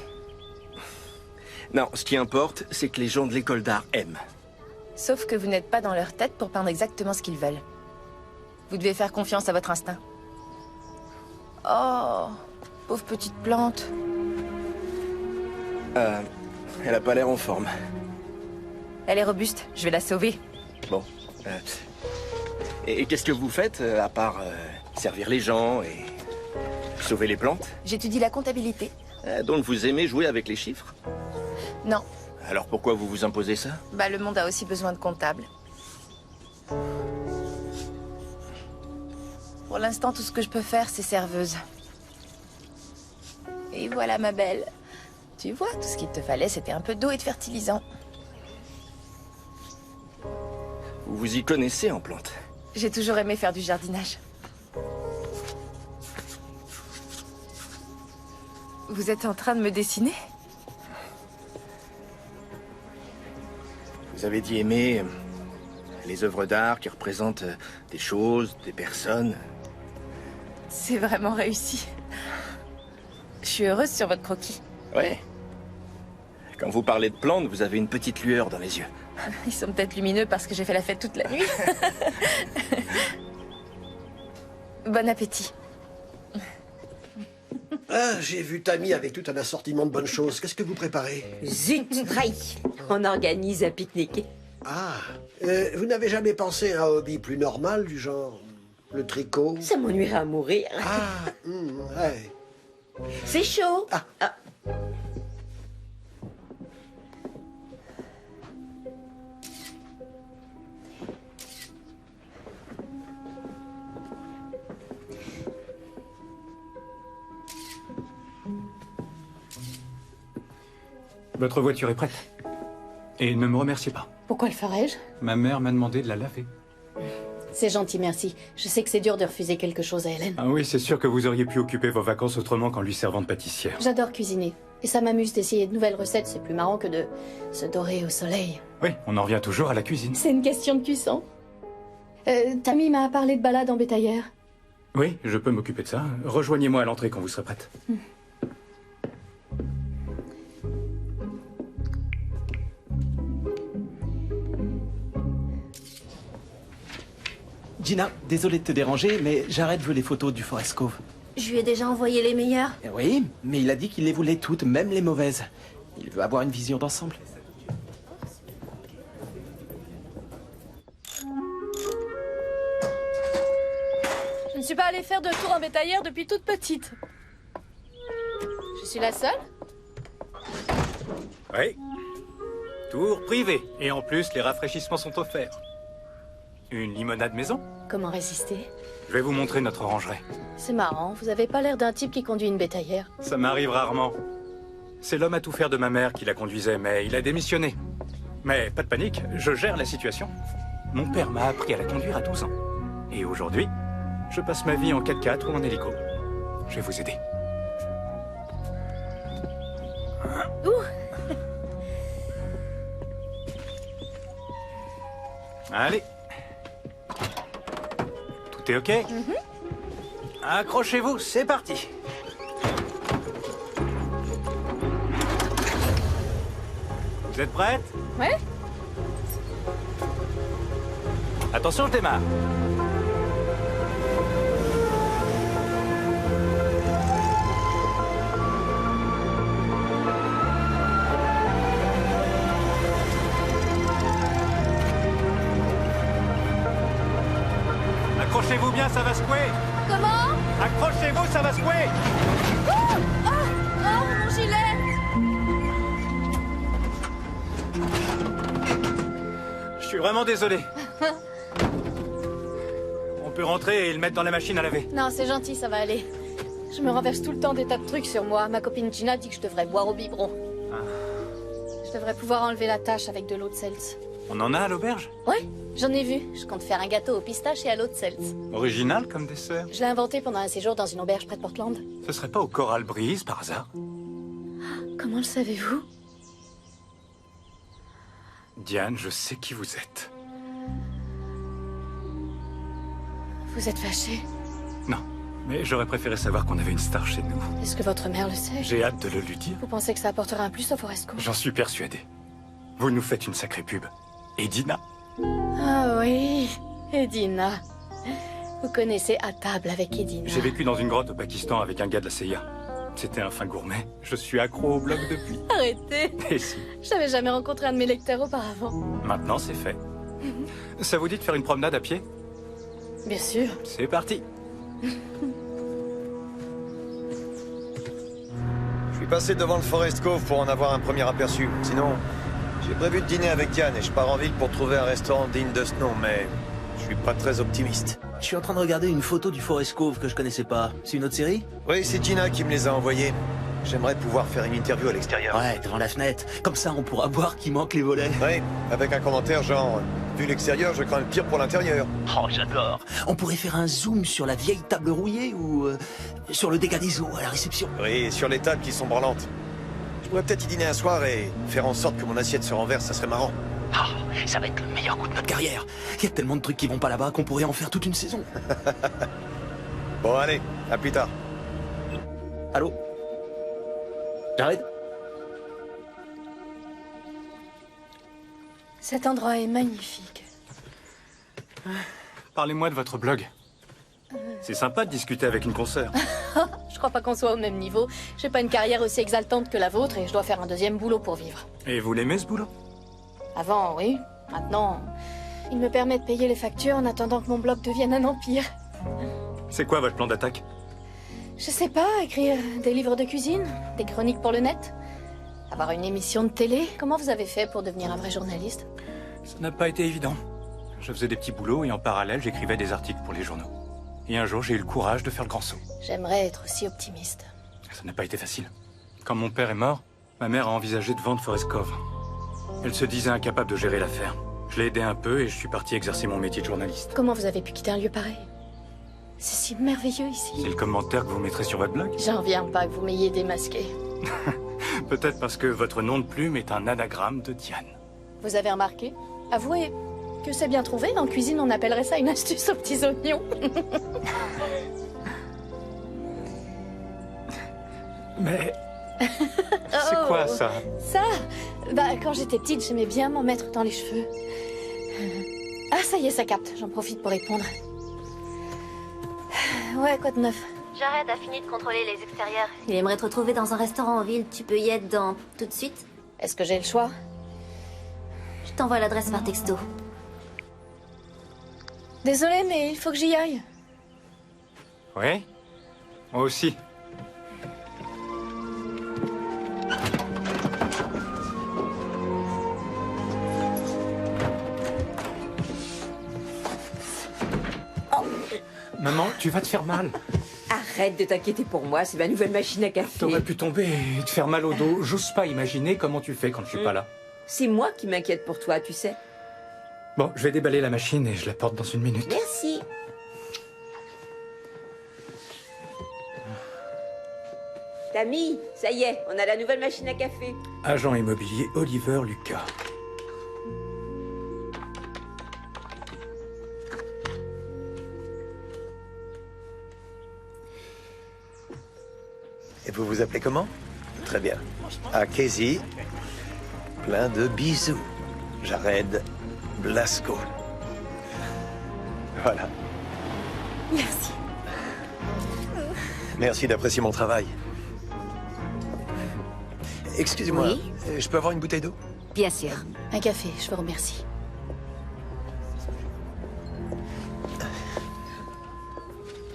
Non, ce qui importe, c'est que les gens de l'école d'art aiment. Sauf que vous n'êtes pas dans leur tête pour peindre exactement ce qu'ils veulent. Vous devez faire confiance à votre instinct. Oh, pauvre petite plante. Elle a pas l'air en forme. Elle est robuste, je vais la sauver. Bon. Et qu'est-ce que vous faites, à part servir les gens et sauver les plantes? J'étudie la comptabilité. Donc vous aimez jouer avec les chiffres? Non, Alors pourquoi vous vous imposez ça? bah le monde a aussi besoin de comptables. Pour l'instant, tout ce que je peux faire, c'est serveuse. Et voilà, ma belle. Tu vois, tout ce qu'il te fallait, c'était un peu d'eau et de fertilisant. Vous vous y connaissez en plantes? J'ai toujours aimé faire du jardinage. Vous êtes en train de me dessiner? Vous avez dit aimer les œuvres d'art qui représentent des choses, des personnes. C'est vraiment réussi. Je suis heureuse sur votre croquis. Ouais. Quand vous parlez de plantes, vous avez une petite lueur dans les yeux. Ils sont peut-être lumineux parce que j'ai fait la fête toute la nuit. Bon appétit. Ah, j'ai vu Tammy avec tout un assortiment de bonnes choses. Qu'est-ce que vous préparez? Zut, trahi. On organise un pique-nique. Ah, vous n'avez jamais pensé à un hobby plus normal, du genre le tricot? Ça m'ennuierait à mourir. Ah, ouais. C'est chaud. Ah. Votre voiture est prête. Et ne me remerciez pas. Pourquoi le ferais-je? Ma mère m'a demandé de la laver. C'est gentil, merci. Je sais que c'est dur de refuser quelque chose à Hélène. Ah oui, c'est sûr que vous auriez pu occuper vos vacances autrement qu'en lui servant de pâtissière. J'adore cuisiner. Et ça m'amuse d'essayer de nouvelles recettes, c'est plus marrant que de se dorer au soleil. Oui, on en revient toujours à la cuisine. C'est une question de cuisson. Tammy m'a parlé de balade en bétaillère. Oui, je peux m'occuper de ça. Rejoignez-moi à l'entrée quand vous serez prête. Gina, désolé de te déranger, mais Jared veut les photos du Forest Cove. Je lui ai déjà envoyé les meilleures. Oui, mais il a dit qu'il les voulait toutes, même les mauvaises. Il veut avoir une vision d'ensemble. Je ne suis pas allée faire de tour en bétaillère depuis toute petite. Je suis la seule? Oui. Tour privé. Et en plus, les rafraîchissements sont offerts. Une limonade maison? Comment résister? Je vais vous montrer notre rangeraie. C'est marrant, vous avez pas l'air d'un type qui conduit une bétaillère. Ça m'arrive rarement. C'est l'homme à tout faire de ma mère qui la conduisait, mais il a démissionné. Mais pas de panique, je gère la situation. Mon père m'a appris à la conduire à 12 ans. Et aujourd'hui, je passe ma vie en 4x4 ou en hélico. Je vais vous aider. Allez. Tout est OK? Accrochez-vous, c'est parti. Vous êtes prête? Ouais. Attention, je démarre. Accrochez-vous bien, ça va secouer. Comment? Accrochez-vous, ça va secouer. Oh, mon gilet! Je suis vraiment désolé. On peut rentrer et le mettre dans la machine à laver. Non, c'est gentil, ça va aller. Je me renverse tout le temps des tas de trucs sur moi. Ma copine Gina dit que je devrais boire au biberon. Je devrais pouvoir enlever la tâche avec de l'eau de seltz. On en a à l'auberge? Ouais, j'en ai vu. Je compte faire un gâteau au pistache et à l'eau de seltz. Original comme dessert. Je l'ai inventé pendant un séjour dans une auberge près de Portland. Ce serait pas au Coral Breeze, par hasard? Comment le savez-vous? Diane, je sais qui vous êtes. Vous êtes fâchée? Non, mais j'aurais préféré savoir qu'on avait une star chez nous. Est-ce que votre mère le sait? J'ai hâte de le lui dire. Vous pensez que ça apportera un plus au Forest Cove? J'en suis persuadé. Vous nous faites une sacrée pub. Et Dina? Ah oui, Edina. Vous connaissez À table avec Edina. J'ai vécu dans une grotte au Pakistan avec un gars de la CIA. C'était un fin gourmet. Je suis accro au blog depuis. Arrêtez. Et si. J'avais jamais rencontré un de mes lecteurs auparavant. Maintenant, c'est fait. Ça vous dit de faire une promenade à pied? Bien sûr. C'est parti. Je suis passé devant le Forest Cove pour en avoir un premier aperçu. Sinon, j'ai prévu de dîner avec Diane et je pars en ville pour trouver un restaurant digne de ce nom, mais je suis pas très optimiste. Je suis en train de regarder une photo du Forest Cove que je connaissais pas. C'est une autre série? Oui, c'est Gina qui me les a envoyés. J'aimerais pouvoir faire une interview à l'extérieur. Ouais, devant la fenêtre. Comme ça, on pourra voir qu'il manque les volets. Oui, avec un commentaire genre vu l'extérieur, je crains le pire pour l'intérieur. Oh, j'adore. On pourrait faire un zoom sur la vieille table rouillée ou sur le dégât des eaux à la réception. Oui, sur les tables qui sont branlantes. Je pourrais peut-être y dîner un soir et faire en sorte que mon assiette se renverse, ça serait marrant. Ah, ça va être le meilleur coup de notre carrière. Il y a tellement de trucs qui vont pas là-bas qu'on pourrait en faire toute une saison. Bon, allez, à plus tard. Allô? Jared? Cet endroit est magnifique. Parlez-moi de votre blog. C'est sympa de discuter avec une consoeur. Je crois pas qu'on soit au même niveau. J'ai pas une carrière aussi exaltante que la vôtre et je dois faire un deuxième boulot pour vivre. Et vous l'aimez ce boulot? Avant, oui. Maintenant, il me permet de payer les factures en attendant que mon blog devienne un empire. C'est quoi votre plan d'attaque? Je sais pas, écrire des livres de cuisine, des chroniques pour le net, avoir une émission de télé. Comment vous avez fait pour devenir un vrai journaliste? Ça n'a pas été évident. Je faisais des petits boulots et en parallèle, j'écrivais des articles pour les journaux. Et un jour, j'ai eu le courage de faire le grand saut. J'aimerais être aussi optimiste. Ça n'a pas été facile. Quand mon père est mort, ma mère a envisagé de vendre Forest Cove. Elle se disait incapable de gérer l'affaire. Je l'ai aidé un peu et je suis parti exercer mon métier de journaliste. Comment vous avez pu quitter un lieu pareil? C'est si merveilleux ici. C'est le commentaire que vous mettrez sur votre blog? J'en reviens pas que vous m'ayez démasqué. Peut-être parce que votre nom de plume est un anagramme de Diane. Vous avez remarqué? Avouez que c'est bien trouvé. En cuisine, on appellerait ça une astuce aux petits oignons. Mais... c'est quoi ça? Ça? Bah, quand j'étais petite, j'aimais bien m'en mettre dans les cheveux. Ah, ça y est, ça capte. J'en profite pour répondre. Ouais, quoi de neuf? Jared a fini de contrôler les extérieurs. Il aimerait te retrouver dans un restaurant en ville. Tu peux y être dans tout de suite? Est-ce que j'ai le choix? Je t'envoie l'adresse par texto. Désolée, mais il faut que j'y aille. Oui? Moi aussi. Maman, tu vas te faire mal. Arrête de t'inquiéter pour moi, c'est ma nouvelle machine à café. T'aurais pu tomber et te faire mal au dos. J'ose pas imaginer comment tu fais quand je suis pas là. C'est moi qui m'inquiète pour toi, tu sais. Bon, je vais déballer la machine et je la porte dans une minute. Merci. Tammy, ça y est, on a la nouvelle machine à café. Agent immobilier Oliver Lucas. Et vous vous appelez comment? Très bien. À Casey, plein de bisous. Jared Blasco. Voilà. Merci. Merci d'apprécier mon travail. Excusez-moi, Oui? Je peux avoir une bouteille d'eau? Bien sûr. Un café, je vous remercie.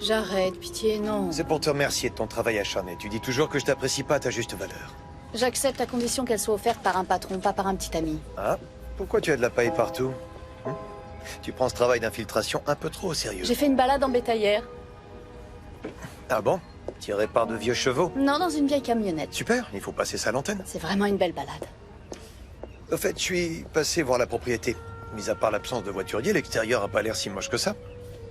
J'arrête, pitié, non. C'est pour te remercier de ton travail acharné. Tu dis toujours que je t'apprécie pas à ta juste valeur. J'accepte à condition qu'elle soit offerte par un patron, pas par un petit ami. Ah? Pourquoi tu as de la paille partout? Tu prends ce travail d'infiltration un peu trop au sérieux. J'ai fait une balade en bétaillère. Ah bon? Tiré par de vieux chevaux? Non, dans une vieille camionnette. Super, il faut passer ça à l'antenne. C'est vraiment une belle balade. Au fait, je suis passé voir la propriété. Mis à part l'absence de voiturier, l'extérieur a pas l'air si moche que ça.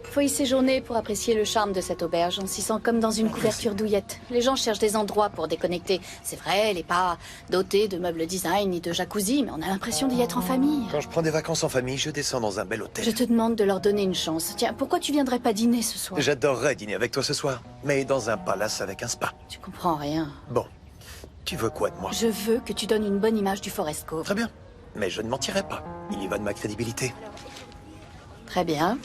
Faut y séjourner pour apprécier le charme de cette auberge. On s'y sent comme dans une couverture douillette. Les gens cherchent des endroits pour déconnecter. C'est vrai, elle n'est pas dotée de meubles design ni de jacuzzi, mais on a l'impression d'y être en famille. Quand je prends des vacances en famille, je descends dans un bel hôtel. Je te demande de leur donner une chance. Tiens, pourquoi tu viendrais pas dîner ce soir? J'adorerais dîner avec toi ce soir, mais dans un palace avec un spa. Tu comprends rien. Bon, tu veux quoi de moi? Je veux que tu donnes une bonne image du Forest Cove. Très bien, mais je ne mentirai pas. Il y va de ma crédibilité. Très bien.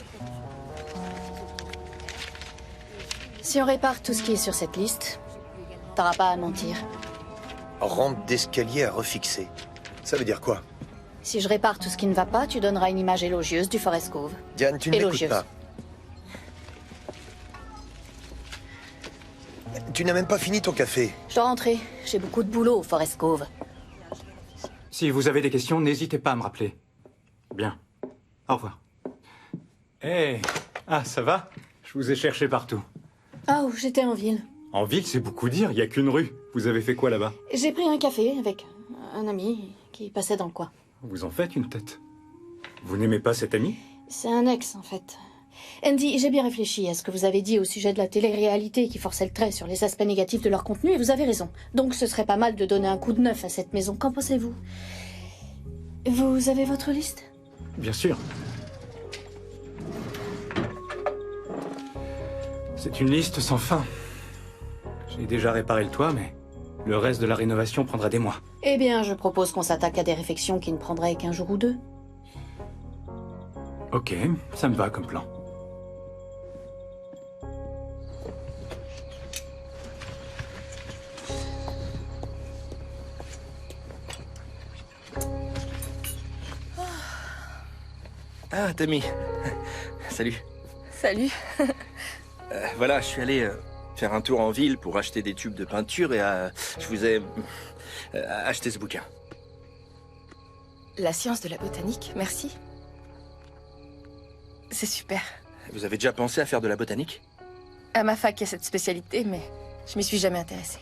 Si on répare tout ce qui est sur cette liste, t'auras pas à mentir. Rampe d'escalier à refixer. Ça veut dire quoi? Si je répare tout ce qui ne va pas, tu donneras une image élogieuse du Forest Cove. Diane, tu ne m'écoutes Élogieuse. pas. Tu n'as même pas fini ton café. Je dois rentrer. J'ai beaucoup de boulot au Forest Cove. Si vous avez des questions, n'hésitez pas à me rappeler. Bien. Au revoir. Hé! Ah, ça va? Je vous ai cherché partout. Ah, j'étais en ville. En ville, c'est beaucoup dire, il n'y a qu'une rue. Vous avez fait quoi là-bas? J'ai pris un café avec un ami qui passait dans le coin. Vous en faites une tête. Vous n'aimez pas cet ami? C'est un ex, en fait. Andy, j'ai bien réfléchi à ce que vous avez dit au sujet de la télé-réalité qui forçait le trait sur les aspects négatifs de leur contenu, et vous avez raison. Donc ce serait pas mal de donner un coup de neuf à cette maison. Qu'en pensez-vous? Vous avez votre liste? Bien sûr. C'est une liste sans fin. J'ai déjà réparé le toit, mais le reste de la rénovation prendra des mois. Eh bien, je propose qu'on s'attaque à des réflexions qui ne prendraient qu'un jour ou deux. Ok, ça me va comme plan. Ah, Tammy. Salut. Salut. Voilà, je suis allé faire un tour en ville pour acheter des tubes de peinture et je vous ai acheté ce bouquin. La science de la botanique, merci. C'est super. Vous avez déjà pensé à faire de la botanique? À ma fac, il y a cette spécialité, mais je m'y suis jamais intéressée.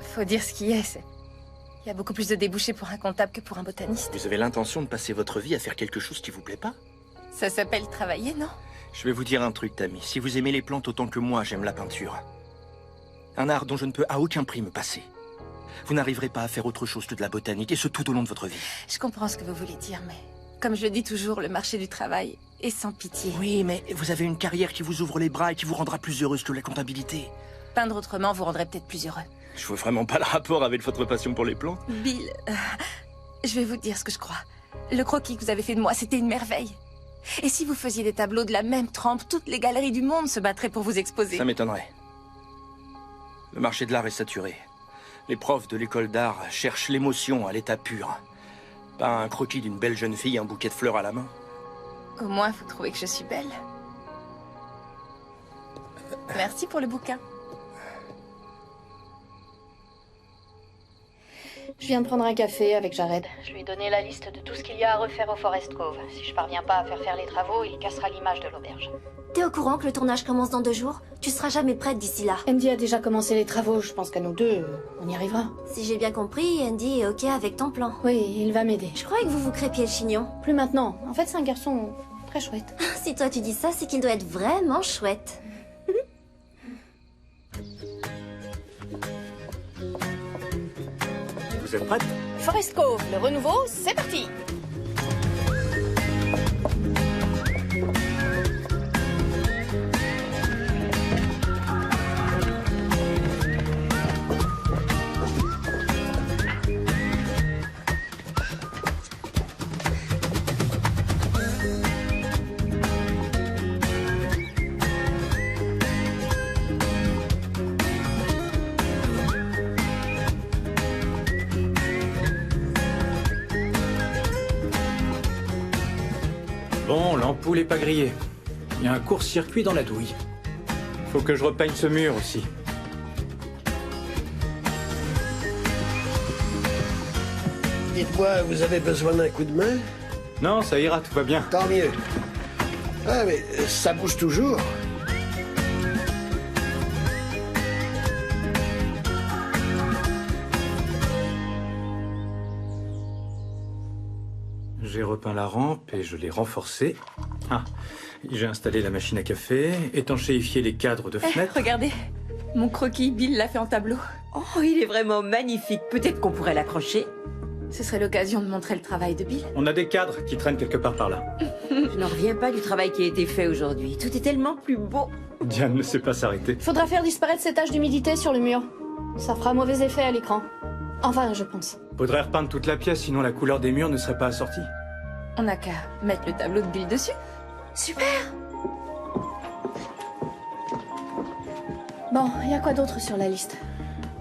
Faut dire ce qui est, Il y a beaucoup plus de débouchés pour un comptable que pour un botaniste. Vous avez l'intention de passer votre vie à faire quelque chose qui vous plaît pas? Ça s'appelle travailler, non? Je vais vous dire un truc, Tammy. Si vous aimez les plantes autant que moi, j'aime la peinture. Un art dont je ne peux à aucun prix me passer. Vous n'arriverez pas à faire autre chose que de la botanique, et ce tout au long de votre vie. Je comprends ce que vous voulez dire, mais... Comme je le dis toujours, le marché du travail est sans pitié. Oui, mais vous avez une carrière qui vous ouvre les bras et qui vous rendra plus heureuse que la comptabilité. Peindre autrement vous rendrait peut-être plus heureux. Je vois vraiment pas le rapport avec votre passion pour les plantes. Bill, je vais vous dire ce que je crois. Le croquis que vous avez fait de moi, c'était une merveille. Et si vous faisiez des tableaux de la même trempe, toutes les galeries du monde se battraient pour vous exposer. Ça m'étonnerait. Le marché de l'art est saturé. Les profs de l'école d'art cherchent l'émotion à l'état pur. Pas un croquis d'une belle jeune fille, un bouquet de fleurs à la main. Au moins, vous trouvez que je suis belle. Merci pour le bouquin. Je viens de prendre un café avec Jared. Je lui ai donné la liste de tout ce qu'il y a à refaire au Forest Cove. Si je parviens pas à faire les travaux, il cassera l'image de l'auberge. T'es au courant que le tournage commence dans 2 jours? Tu seras jamais prête d'ici là. Andy a déjà commencé les travaux. Je pense qu'à nous deux, on y arrivera. Si j'ai bien compris, Andy est ok avec ton plan. Oui, il va m'aider. Je croyais que vous vous crépiez le chignon. Plus maintenant. En fait, c'est un garçon très chouette. Si toi tu dis ça, c'est qu'il doit être vraiment chouette. Vous êtes prête? Forest Cove, le renouveau, c'est parti. Bon, l'ampoule est pas grillée. Il y a un court-circuit dans la douille. Faut que je repeigne ce mur aussi. Dites-moi, vous avez besoin d'un coup de main? Non, ça ira, tout va bien. Tant mieux. Ah, mais ça bouge toujours. J'ai repeint la rampe et je l'ai renforcée. Ah, j'ai installé la machine à café, étanchéifié les cadres de fenêtres. Regardez, mon croquis, Bill l'a fait en tableau. Oh, il est vraiment magnifique. Peut-être qu'on pourrait l'accrocher. Ce serait l'occasion de montrer le travail de Bill. On a des cadres qui traînent quelque part par là. Je n'en reviens pas du travail qui a été fait aujourd'hui. Tout est tellement plus beau. Diane ne sait pas s'arrêter. Faudra faire disparaître ces taches d'humidité sur le mur. Ça fera mauvais effet à l'écran. Enfin, je pense. Faudrait repeindre toute la pièce, sinon la couleur des murs ne serait pas assortie. On n'a qu'à mettre le tableau de Bill dessus. Super! Bon, il y a quoi d'autre sur la liste?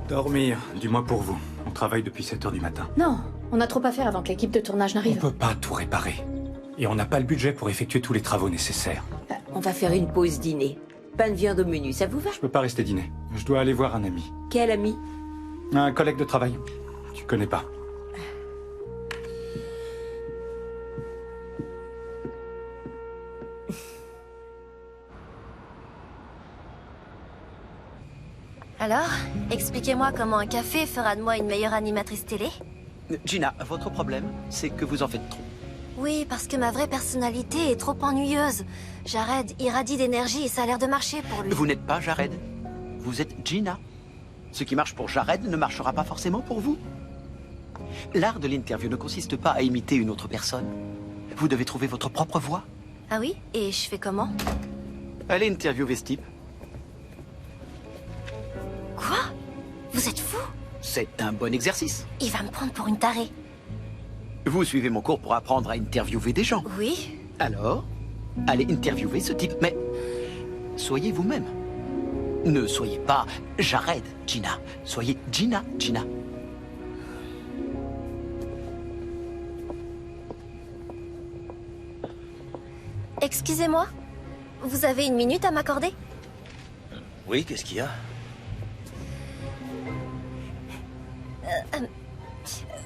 Dormir, du moins pour vous. On travaille depuis 7 heures du matin. Non, on a trop à faire avant que l'équipe de tournage On n'arrive. peut pas tout réparer. Et on n'a pas le budget pour effectuer tous les travaux nécessaires. On va faire une pause dîner. Pain de viande au menu, ça vous va? Je peux pas rester dîner. Je dois aller voir un ami. Quel ami? Un collègue de travail. Tu connais pas. Alors, expliquez-moi comment un café fera de moi une meilleure animatrice télé? Gina, votre problème, c'est que vous en faites trop. Oui, parce que ma vraie personnalité est trop ennuyeuse. Jared irradie d'énergie et ça a l'air de marcher pour lui. Vous n'êtes pas Jared. Vous êtes Gina. Ce qui marche pour Jared ne marchera pas forcément pour vous. L'art de l'interview ne consiste pas à imiter une autre personne. Vous devez trouver votre propre voix. Ah oui? Et je fais comment? Allez interviewer ce type. Quoi? Vous êtes fou? C'est un bon exercice. Il va me prendre pour une tarée. Vous suivez mon cours pour apprendre à interviewer des gens. Oui. Alors, allez interviewer ce type, mais soyez vous-même. Ne soyez pas Jared, Gina. Soyez Gina, Gina. Excusez-moi, vous avez une minute à m'accorder? Oui, qu'est-ce qu'il y a?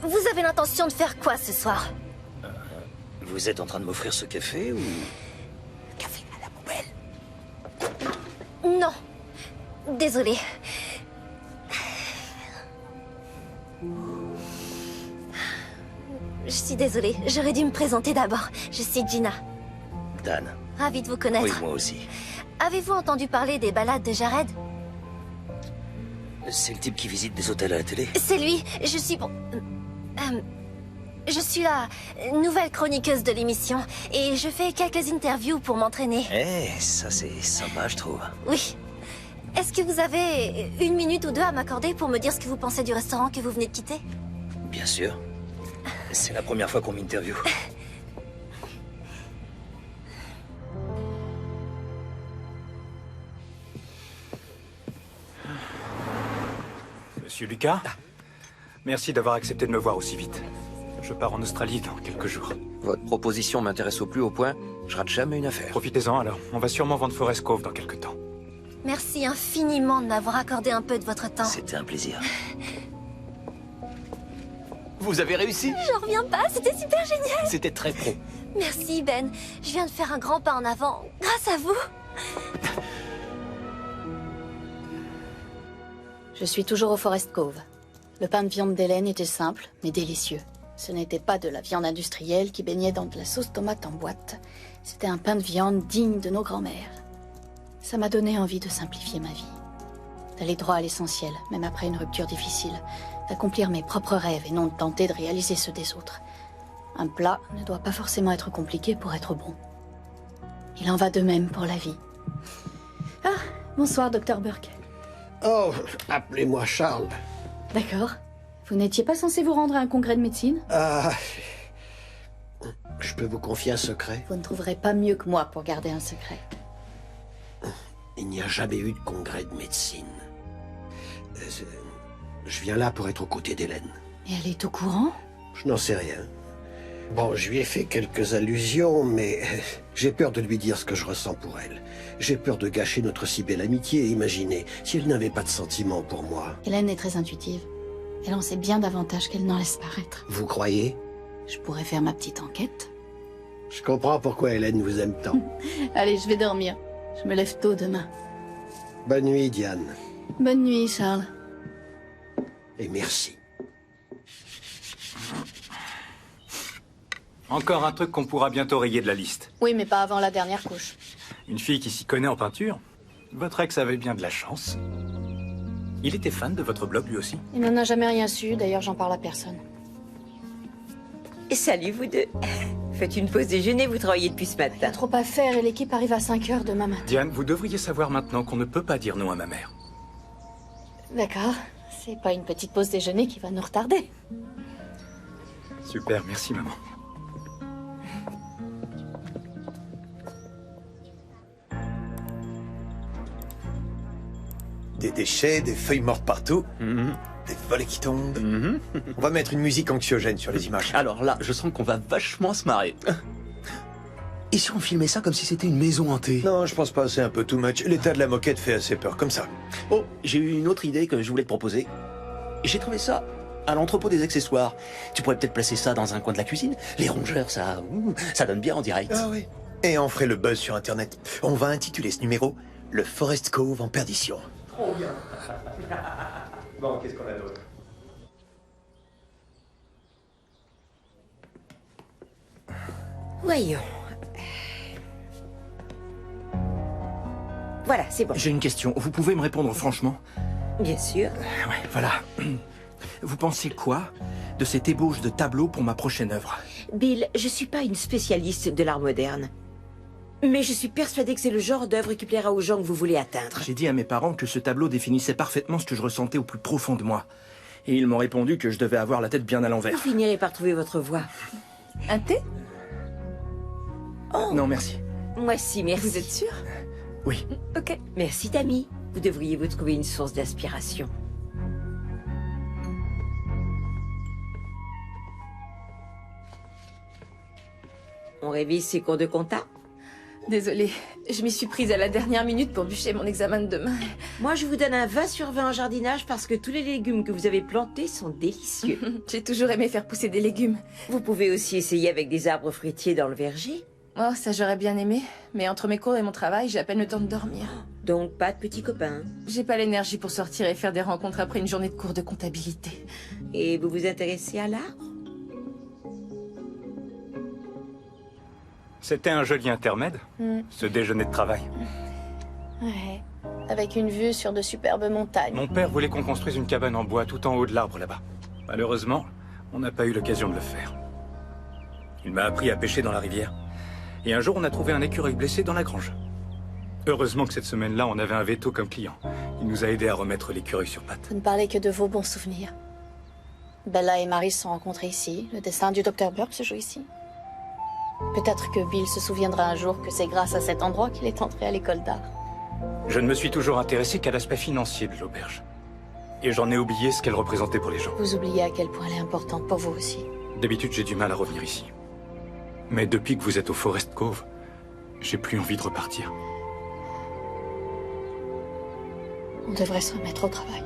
Vous avez l'intention de faire quoi ce soir? Vous êtes en train de m'offrir ce café ou... Café à la poubelle. Non. Désolée. Je suis désolée, j'aurais dû me présenter d'abord. Je suis Gina. Dan. Ravie de vous connaître. Oui, moi aussi. Avez-vous entendu parler des balades de Jared? C'est le type qui visite des hôtels à la télé. C'est lui. Je suis bon. Je suis la nouvelle chroniqueuse de l'émission et je fais quelques interviews pour m'entraîner. Eh, ça c'est sympa, je trouve. Oui. Est-ce que vous avez 1 minute ou 2 à m'accorder pour me dire ce que vous pensez du restaurant que vous venez de quitter? Bien sûr. C'est la première fois qu'on m'interviewe. Monsieur Lucas, merci d'avoir accepté de me voir aussi vite. Je pars en Australie dans quelques jours. Votre proposition m'intéresse au plus haut point. Je rate jamais une affaire. Profitez-en alors. On va sûrement vendre Forest Cove dans quelques temps. Merci infiniment de m'avoir accordé un peu de votre temps. C'était un plaisir. Vous avez réussi? J'en reviens pas, c'était super génial. C'était très pro. Merci Ben, je viens de faire un grand pas en avant, grâce à vous. Je suis toujours au Forest Cove. Le pain de viande d'Hélène était simple, mais délicieux. Ce n'était pas de la viande industrielle qui baignait dans de la sauce tomate en boîte. C'était un pain de viande digne de nos grands-mères. Ça m'a donné envie de simplifier ma vie. D'aller droit à l'essentiel, même après une rupture difficile. D'accomplir mes propres rêves et non de tenter de réaliser ceux des autres. Un plat ne doit pas forcément être compliqué pour être bon. Il en va de même pour la vie. Ah, bonsoir, Dr. Burke. Oh, appelez-moi Charles. D'accord. Vous n'étiez pas censé vous rendre à un congrès de médecine? Ah, je peux vous confier un secret? Vous ne trouverez pas mieux que moi pour garder un secret. Il n'y a jamais eu de congrès de médecine. Je viens là pour être aux côtés d'Hélène. Et elle est au courant? Je n'en sais rien. Bon, je lui ai fait quelques allusions, mais j'ai peur de lui dire ce que je ressens pour elle. J'ai peur de gâcher notre si belle amitié. Imaginez, si elle n'avait pas de sentiments pour moi. Hélène est très intuitive. Elle en sait bien davantage qu'elle n'en laisse paraître. Vous croyez? Je pourrais faire ma petite enquête. Je comprends pourquoi Hélène vous aime tant. Allez, je vais dormir. Je me lève tôt demain. Bonne nuit, Diane. Bonne nuit, Charles. Et merci. Encore un truc qu'on pourra bientôt rayer de la liste. Oui, mais pas avant la dernière couche. Une fille qui s'y connaît en peinture? Votre ex avait bien de la chance. Il était fan de votre blog lui aussi? Il n'en a jamais rien su, d'ailleurs j'en parle à personne. Salut vous deux. Faites une pause déjeuner, vous travaillez depuis ce matin. Il y a trop à faire et l'équipe arrive à 5 heures demain matin. Diane, vous devriez savoir maintenant qu'on ne peut pas dire non à ma mère. D'accord. C'est pas une petite pause déjeuner qui va nous retarder. Super, merci maman. Des déchets, des feuilles mortes partout, des volets qui tombent. On va mettre une musique anxiogène sur les images. Alors là, je sens qu'on va vachement se marrer. Et si on filmait ça comme si c'était une maison hantée? Non, je pense pas, c'est un peu too much. L'état de la moquette fait assez peur, comme ça. Oh, j'ai eu une autre idée que je voulais te proposer. J'ai trouvé ça à l'entrepôt des accessoires. Tu pourrais peut-être placer ça dans un coin de la cuisine. Les rongeurs, ça donne bien en direct. Ah oui. Et on ferait le buzz sur Internet. On va intituler ce numéro « Le Forest Cove en perdition ». Trop bien. Bon, qu'est-ce qu'on a d'autre? Voyons. Voilà, c'est bon. J'ai une question. Vous pouvez me répondre franchement? Bien sûr. Ouais, voilà. Vous pensez quoi de cette ébauche de tableau pour ma prochaine œuvre? Bill, je suis pas une spécialiste de l'art moderne. Mais je suis persuadée que c'est le genre d'œuvre qui plaira aux gens que vous voulez atteindre. J'ai dit à mes parents que ce tableau définissait parfaitement ce que je ressentais au plus profond de moi. Et ils m'ont répondu que je devais avoir la tête bien à l'envers. Vous finirez par trouver votre voie. Un thé? Oh. Non, merci. Moi si, merci. Vous êtes sûr? Oui. Ok. Merci, Tammy. Vous devriez vous trouver une source d'inspiration. On révise ses cours de compta? Désolée, je m'y suis prise à la dernière minute pour bûcher mon examen de demain. Moi, je vous donne un 20 sur 20 en jardinage parce que tous les légumes que vous avez plantés sont délicieux. J'ai toujours aimé faire pousser des légumes. Vous pouvez aussi essayer avec des arbres fruitiers dans le verger. Oh, ça j'aurais bien aimé. Mais entre mes cours et mon travail, j'ai à peine le temps de dormir. Donc, pas de petits copains. J'ai pas l'énergie pour sortir et faire des rencontres après une journée de cours de comptabilité. Et vous vous intéressez à l'art? C'était un joli intermède, ce déjeuner de travail. Ouais. Avec une vue sur de superbes montagnes. Mon père voulait qu'on construise une cabane en bois tout en haut de l'arbre là-bas. Malheureusement, on n'a pas eu l'occasion de le faire. Il m'a appris à pêcher dans la rivière. Et un jour, on a trouvé un écureuil blessé dans la grange. Heureusement que cette semaine-là, on avait un veto comme client. Il nous a aidés à remettre l'écureuil sur pattes. Vous ne parlez que de vos bons souvenirs. Bella et Marie se sont rencontrés ici. Le destin du Dr. Burke se joue ici. Peut-être que Bill se souviendra un jour que c'est grâce à cet endroit qu'il est entré à l'école d'art. Je ne me suis toujours intéressé qu'à l'aspect financier de l'auberge. Et j'en ai oublié ce qu'elle représentait pour les gens. Vous oubliez à quel point elle est importante pour vous aussi. D'habitude, j'ai du mal à revenir ici. Mais depuis que vous êtes au Forest Cove, j'ai plus envie de repartir. On devrait se remettre au travail.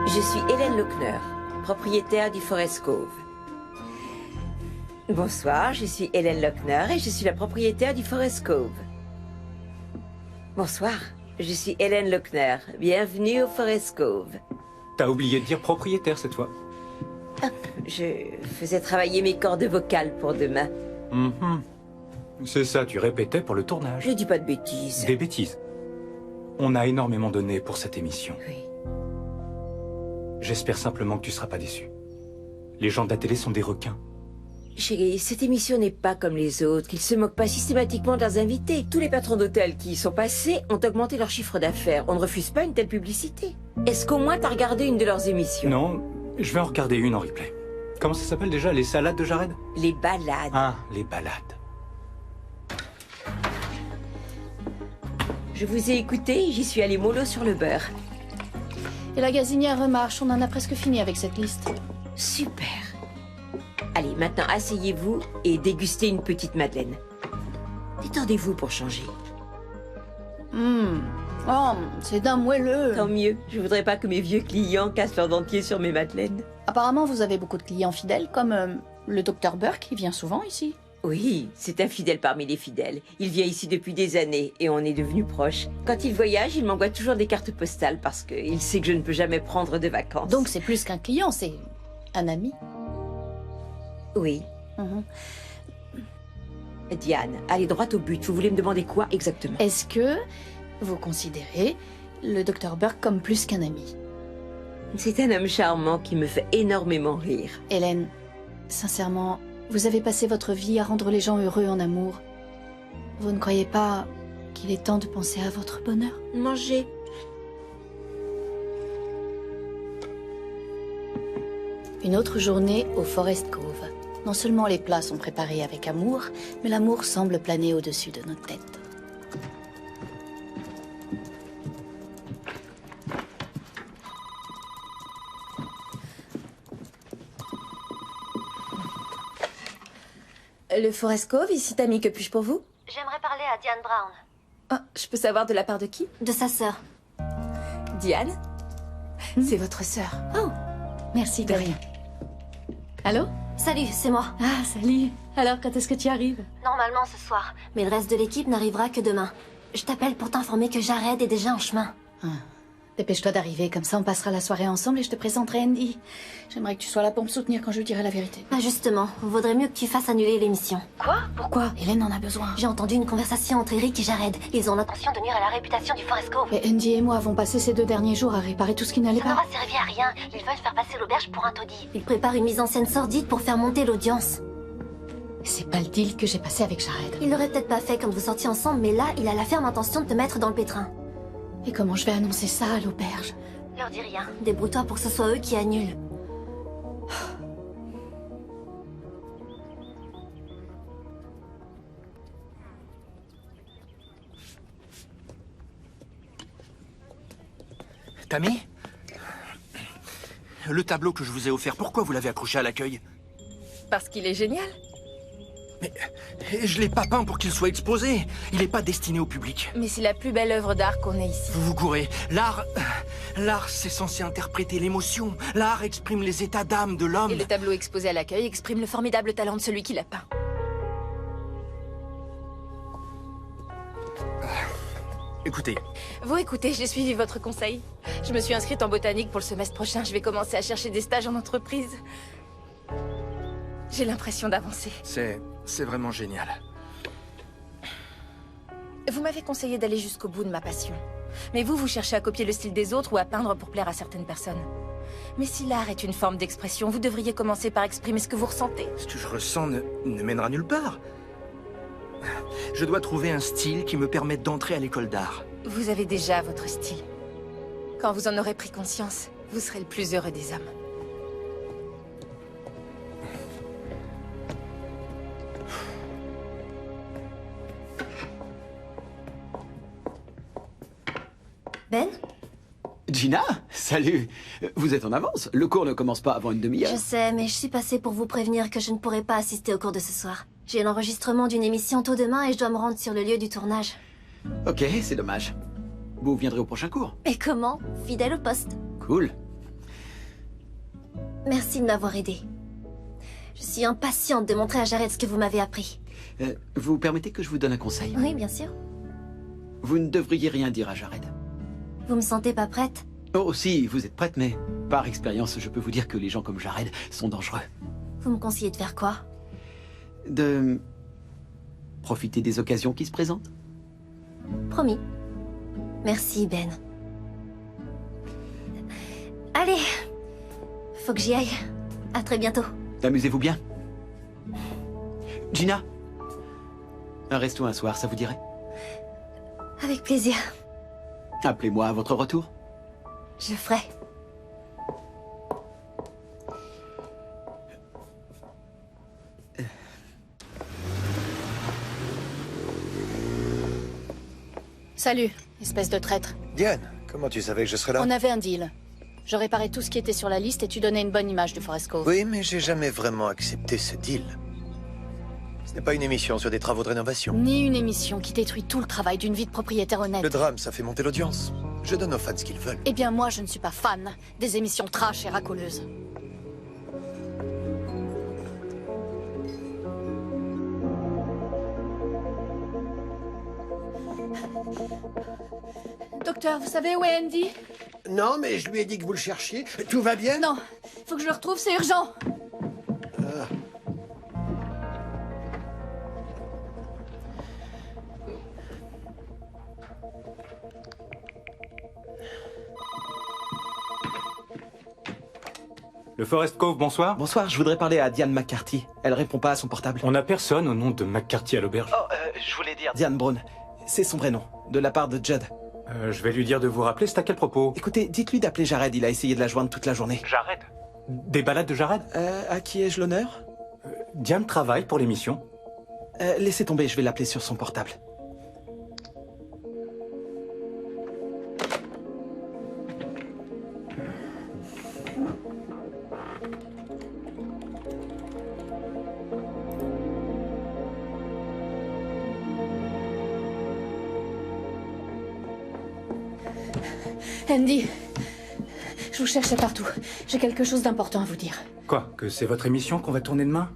Je suis Hélène Lochner, propriétaire du Forest Cove. Bonsoir, je suis Hélène Lochner et je suis la propriétaire du Forest Cove. Bonsoir, je suis Hélène Lochner. Bienvenue au Forest Cove. T'as oublié de dire propriétaire cette fois. Je faisais travailler mes cordes vocales pour demain. C'est ça, tu répétais pour le tournage. Je dis pas de bêtises. Des bêtises. On a énormément donné pour cette émission. Oui. J'espère simplement que tu seras pas déçu. Les gens de la télé sont des requins. Chérie, cette émission n'est pas comme les autres. Ils se moquent pas systématiquement de leurs invités. Tous les patrons d'hôtels qui y sont passés ont augmenté leur chiffre d'affaires. On ne refuse pas une telle publicité. Est-ce qu'au moins t'as regardé une de leurs émissions? Non, je vais en regarder une en replay. Comment ça s'appelle déjà? Les salades de Jared? Les balades. Ah, les balades. Je vous ai écouté, j'y suis allée mollo sur le beurre. Et la gazinière remarche, on en a presque fini avec cette liste. Super. Allez, maintenant asseyez-vous et dégustez une petite madeleine. Détendez-vous pour changer. Oh, c'est d'un moelleux. Tant mieux, je voudrais pas que mes vieux clients cassent leur dentier sur mes madeleines. Apparemment, vous avez beaucoup de clients fidèles, comme le Dr. Burke, qui vient souvent ici. Oui, c'est un fidèle parmi les fidèles. Il vient ici depuis des années et on est devenus proches. Quand il voyage, il m'envoie toujours des cartes postales parce qu'il sait que je ne peux jamais prendre de vacances. Donc c'est plus qu'un client, c'est un ami. Oui. Diane, allez droit au but. Vous voulez me demander quoi exactement? Est-ce que vous considérez le Dr. Burke comme plus qu'un ami? C'est un homme charmant qui me fait énormément rire. Hélène, sincèrement, vous avez passé votre vie à rendre les gens heureux en amour. Vous ne croyez pas qu'il est temps de penser à votre bonheur? Mangez. Une autre journée au Forest Cove. Non seulement les plats sont préparés avec amour, mais l'amour semble planer au-dessus de nos têtes. Le Forest Cove, ici Tammy, que puis-je pour vous? J'aimerais parler à Diane Brown. Ah, je peux savoir de la part de qui? De sa sœur. Diane? C'est votre sœur. Oh, merci de rien. Allô? Salut, c'est moi. Ah, salut. Alors, quand est-ce que tu arrives? Normalement ce soir, mais le reste de l'équipe n'arrivera que demain. Je t'appelle pour t'informer que Jared est déjà en chemin. Dépêche-toi d'arriver, comme ça on passera la soirée ensemble et je te présenterai Andy. J'aimerais que tu sois là pour me soutenir quand je lui dirai la vérité. Bah justement, vaudrait mieux que tu fasses annuler l'émission. Quoi? Pourquoi? Hélène en a besoin. J'ai entendu une conversation entre Eric et Jared. Ils ont l'intention de nuire à la réputation du Forest Cove. Et Andy et moi avons passé ces 2 derniers jours à réparer tout ce qui n'allait Ça pas. n'aura servi à rien. Ils veulent faire passer l'auberge pour un taudis. Ils préparent une mise en scène sordide pour faire monter l'audience. C'est pas le deal que j'ai passé avec Jared. Il l'aurait peut-être pas fait quand vous sortiez ensemble, mais là, il a la ferme intention de te mettre dans le pétrin. Et comment je vais annoncer ça à l'auberge? Leur dis rien. Débrouille-toi pour que ce soit eux qui annulent. Tammy? Le tableau que je vous ai offert, pourquoi vous l'avez accroché à l'accueil? Parce qu'il est génial. Mais je l'ai pas peint pour qu'il soit exposé. Il n'est pas destiné au public. Mais c'est la plus belle œuvre d'art qu'on ait ici. Vous vous gourrez. L'art, c'est censé interpréter l'émotion. L'art exprime les états d'âme de l'homme. Et le tableau exposé à l'accueil exprime le formidable talent de celui qui l'a peint. Écoutez, Vous écoutez, j'ai suivi votre conseil. Je me suis inscrite en botanique pour le semestre prochain. Je vais commencer à chercher des stages en entreprise. J'ai l'impression d'avancer. c'est vraiment génial. Vous m'avez conseillé d'aller jusqu'au bout de ma passion. Mais vous cherchez à copier le style des autres ou à peindre pour plaire à certaines personnes. Mais si l'art est une forme d'expression, vous devriez commencer par exprimer ce que vous ressentez. Ce que je ressens ne mènera nulle part. Je dois trouver un style qui me permette d'entrer à l'école d'art. Vous avez déjà votre style. Quand vous en aurez pris conscience, vous serez le plus heureux des hommes. Ben? Gina, salut. Vous êtes en avance. Le cours ne commence pas avant une demi-heure. Je sais, mais je suis passée pour vous prévenir que je ne pourrai pas assister au cours de ce soir. J'ai l'enregistrement d'une émission tôt demain et je dois me rendre sur le lieu du tournage. Ok, c'est dommage. Vous viendrez au prochain cours. Et comment? Fidèle au poste. Cool. Merci de m'avoir aidé. Je suis impatiente de montrer à Jared ce que vous m'avez appris. Vous permettez que je vous donne un conseil? Oui, bien sûr. Vous ne devriez rien dire à Jared. Vous me sentez pas prête? Oh si, vous êtes prête, mais par expérience, je peux vous dire que les gens comme Jared sont dangereux. Vous me conseillez de faire quoi? De profiter des occasions qui se présentent. Promis. Merci, Ben. Allez, faut que j'y aille. À très bientôt. Amusez-vous bien. Gina, un resto un soir, ça vous dirait? Avec plaisir. Appelez-moi à votre retour. Je ferai. Salut, espèce de traître. Diane, comment tu savais que je serais là? On avait un deal. Je réparais tout ce qui était sur la liste et tu donnais une bonne image de Forest Cove. Oui, mais j'ai jamais vraiment accepté ce deal. Ce n'est pas une émission sur des travaux de rénovation. Ni une émission qui détruit tout le travail d'une vie de propriétaire honnête. Le drame, ça fait monter l'audience. Je donne aux fans ce qu'ils veulent. Eh bien moi, je ne suis pas fan des émissions trash et racoleuses. Docteur, vous savez où est Andy? Non, mais je lui ai dit que vous le cherchiez. Tout va bien? Non, faut que je le retrouve, c'est urgent. Le Forest Cove, bonsoir. Bonsoir, je voudrais parler à Diane McCarthy. Elle répond pas à son portable. On n'a personne au nom de McCarthy à l'auberge. Oh, je voulais dire Diane Brown. C'est son vrai nom, de la part de Judd. Je vais lui dire de vous rappeler, c'est à quel propos? Écoutez, dites-lui d'appeler Jared, il a essayé de la joindre toute la journée. Jared? Des balades de Jared? À qui ai-je l'honneur? Diane travaille pour l'émission. Laissez tomber, je vais l'appeler sur son portable. Andy, je vous cherchais partout. J'ai quelque chose d'important à vous dire. Quoi? Que c'est votre émission qu'on va tourner demain?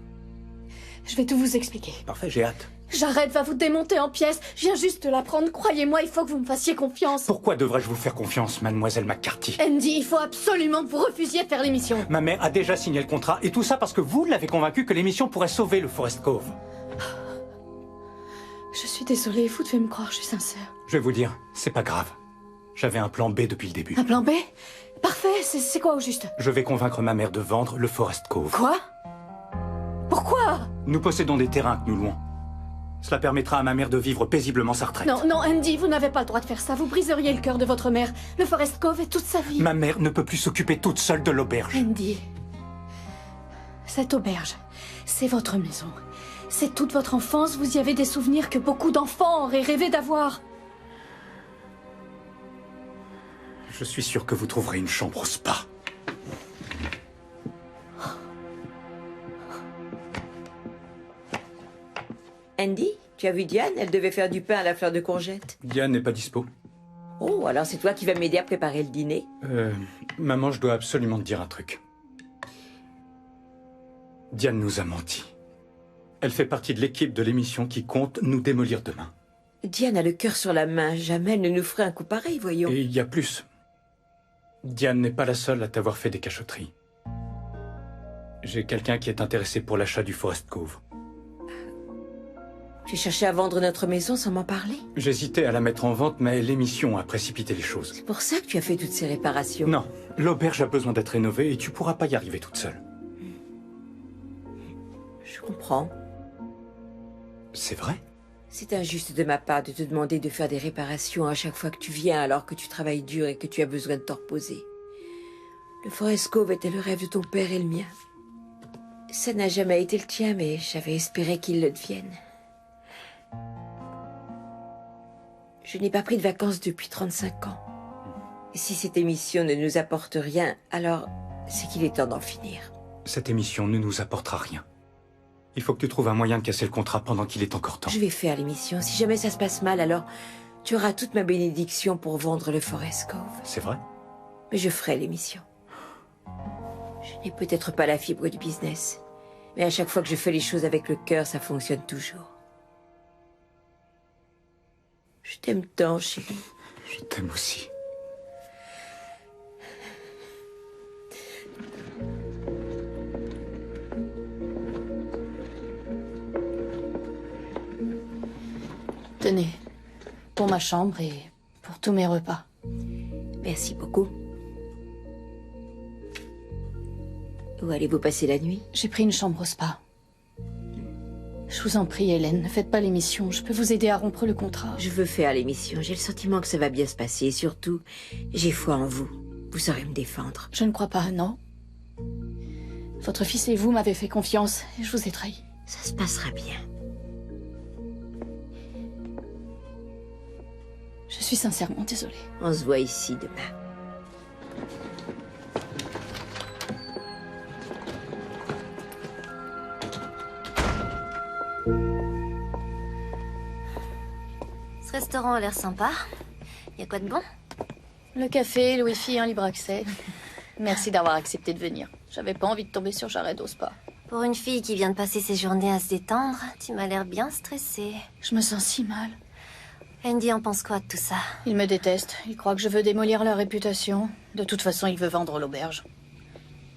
Je vais tout vous expliquer. Parfait, j'ai hâte. Jared va vous démonter en pièces. Je viens juste de l'apprendre. Croyez-moi, il faut que vous me fassiez confiance. Pourquoi devrais-je vous faire confiance, mademoiselle McCarthy? Andy, il faut absolument que vous refusiez de faire l'émission. Ma mère a déjà signé le contrat, et tout ça parce que vous l'avez convaincu que l'émission pourrait sauver le Forest Cove. Je suis désolée, vous devez me croire, je suis sincère. Je vais vous dire, c'est pas grave. J'avais un plan B depuis le début. Un plan B? Parfait, c'est quoi au juste? Je vais convaincre ma mère de vendre le Forest Cove. Quoi? Pourquoi? Nous possédons des terrains que nous louons. Cela permettra à ma mère de vivre paisiblement sa retraite. Non, non, Andy, vous n'avez pas le droit de faire ça. Vous briseriez le cœur de votre mère. Le Forest Cove est toute sa vie. Ma mère ne peut plus s'occuper toute seule de l'auberge. Andy, cette auberge, c'est votre maison. C'est toute votre enfance. Vous y avez des souvenirs que beaucoup d'enfants auraient rêvé d'avoir. Je suis sûr que vous trouverez une chambre au spa. Andy, tu as vu Diane? Elle devait faire du pain à la fleur de courgette. Diane n'est pas dispo. Oh, alors c'est toi qui vas m'aider à préparer le dîner? Maman, je dois absolument te dire un truc. Diane nous a menti. Elle fait partie de l'équipe de l'émission qui compte nous démolir demain. Diane a le cœur sur la main. Jamais elle ne nous ferait un coup pareil, voyons. Et il y a plus. Diane n'est pas la seule à t'avoir fait des cachotteries. J'ai quelqu'un qui est intéressé pour l'achat du Forest Cove. Tu cherchais à vendre notre maison sans m'en parler? J'hésitais à la mettre en vente, mais l'émission a précipité les choses. C'est pour ça que tu as fait toutes ces réparations? Non, l'auberge a besoin d'être rénovée et tu pourras pas y arriver toute seule. Je comprends. C'est vrai? C'est injuste de ma part de te demander de faire des réparations à chaque fois que tu viens alors que tu travailles dur et que tu as besoin de te reposer. Le Forest Cove était le rêve de ton père et le mien. Ça n'a jamais été le tien, mais j'avais espéré qu'il le devienne. Je n'ai pas pris de vacances depuis 35 ans. Et si cette émission ne nous apporte rien, alors c'est qu'il est temps d'en finir. Cette émission ne nous apportera rien. Il faut que tu trouves un moyen de casser le contrat pendant qu'il est encore temps. Je vais faire l'émission. Si jamais ça se passe mal, alors tu auras toute ma bénédiction pour vendre le Forest Cove. C'est vrai? Mais je ferai l'émission. Je n'ai peut-être pas la fibre du business, mais à chaque fois que je fais les choses avec le cœur, ça fonctionne toujours. Je t'aime tant, chérie. Je t'aime aussi. Tenez, pour ma chambre et pour tous mes repas. Merci beaucoup. Où allez-vous passer la nuit? J'ai pris une chambre au spa. Je vous en prie, Hélène, ne faites pas l'émission. Je peux vous aider à rompre le contrat. Je veux faire l'émission. J'ai le sentiment que ça va bien se passer. Et surtout, j'ai foi en vous. Vous saurez me défendre. Je ne crois pas, non. Votre fils et vous m'avez fait confiance et je vous ai trahi. Ça se passera bien. Je suis sincèrement désolée. On se voit ici demain. Ce restaurant a l'air sympa. Y a quoi de bon? Le café, le wifi, un libre accès. Merci d'avoir accepté de venir. J'avais pas envie de tomber sur Jared au spa. Pour une fille qui vient de passer ses journées à se détendre, tu m'as l'air bien stressée. Je me sens si mal. Andy en pense quoi de tout ça? Il me déteste. Il croit que je veux démolir leur réputation. De toute façon, il veut vendre l'auberge.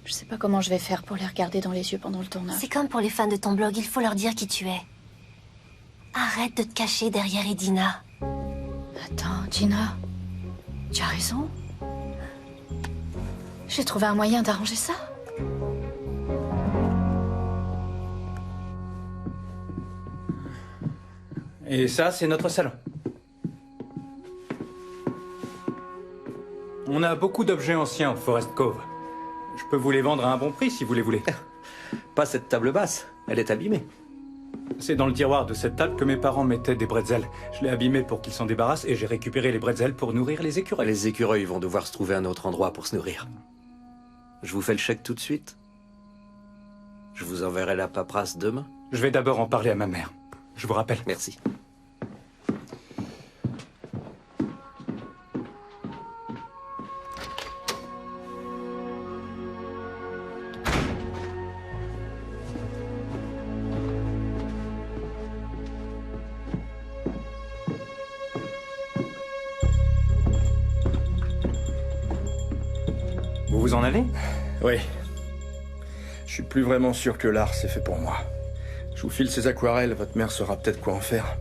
Je sais pas comment je vais faire pour les regarder dans les yeux pendant le tournage. C'est comme pour les fans de ton blog, il faut leur dire qui tu es. Arrête de te cacher derrière Edina. Attends, Gina. Tu as raison. J'ai trouvé un moyen d'arranger ça. Et ça, c'est notre salon. On a beaucoup d'objets anciens au Forest Cove. Je peux vous les vendre à un bon prix si vous les voulez. Pas cette table basse, elle est abîmée. C'est dans le tiroir de cette table que mes parents mettaient des bretzels. Je l'ai abîmé pour qu'ils s'en débarrassent et j'ai récupéré les bretzels pour nourrir les écureuils. Les écureuils vont devoir se trouver un autre endroit pour se nourrir. Je vous fais le chèque tout de suite. Je vous enverrai la paperasse demain. Je vais d'abord en parler à ma mère. Je vous rappelle. Merci. Vous vous en allez? Oui. Je suis plus vraiment sûr que l'art, c'est fait pour moi. Je vous file ces aquarelles, votre mère saura peut-être quoi en faire.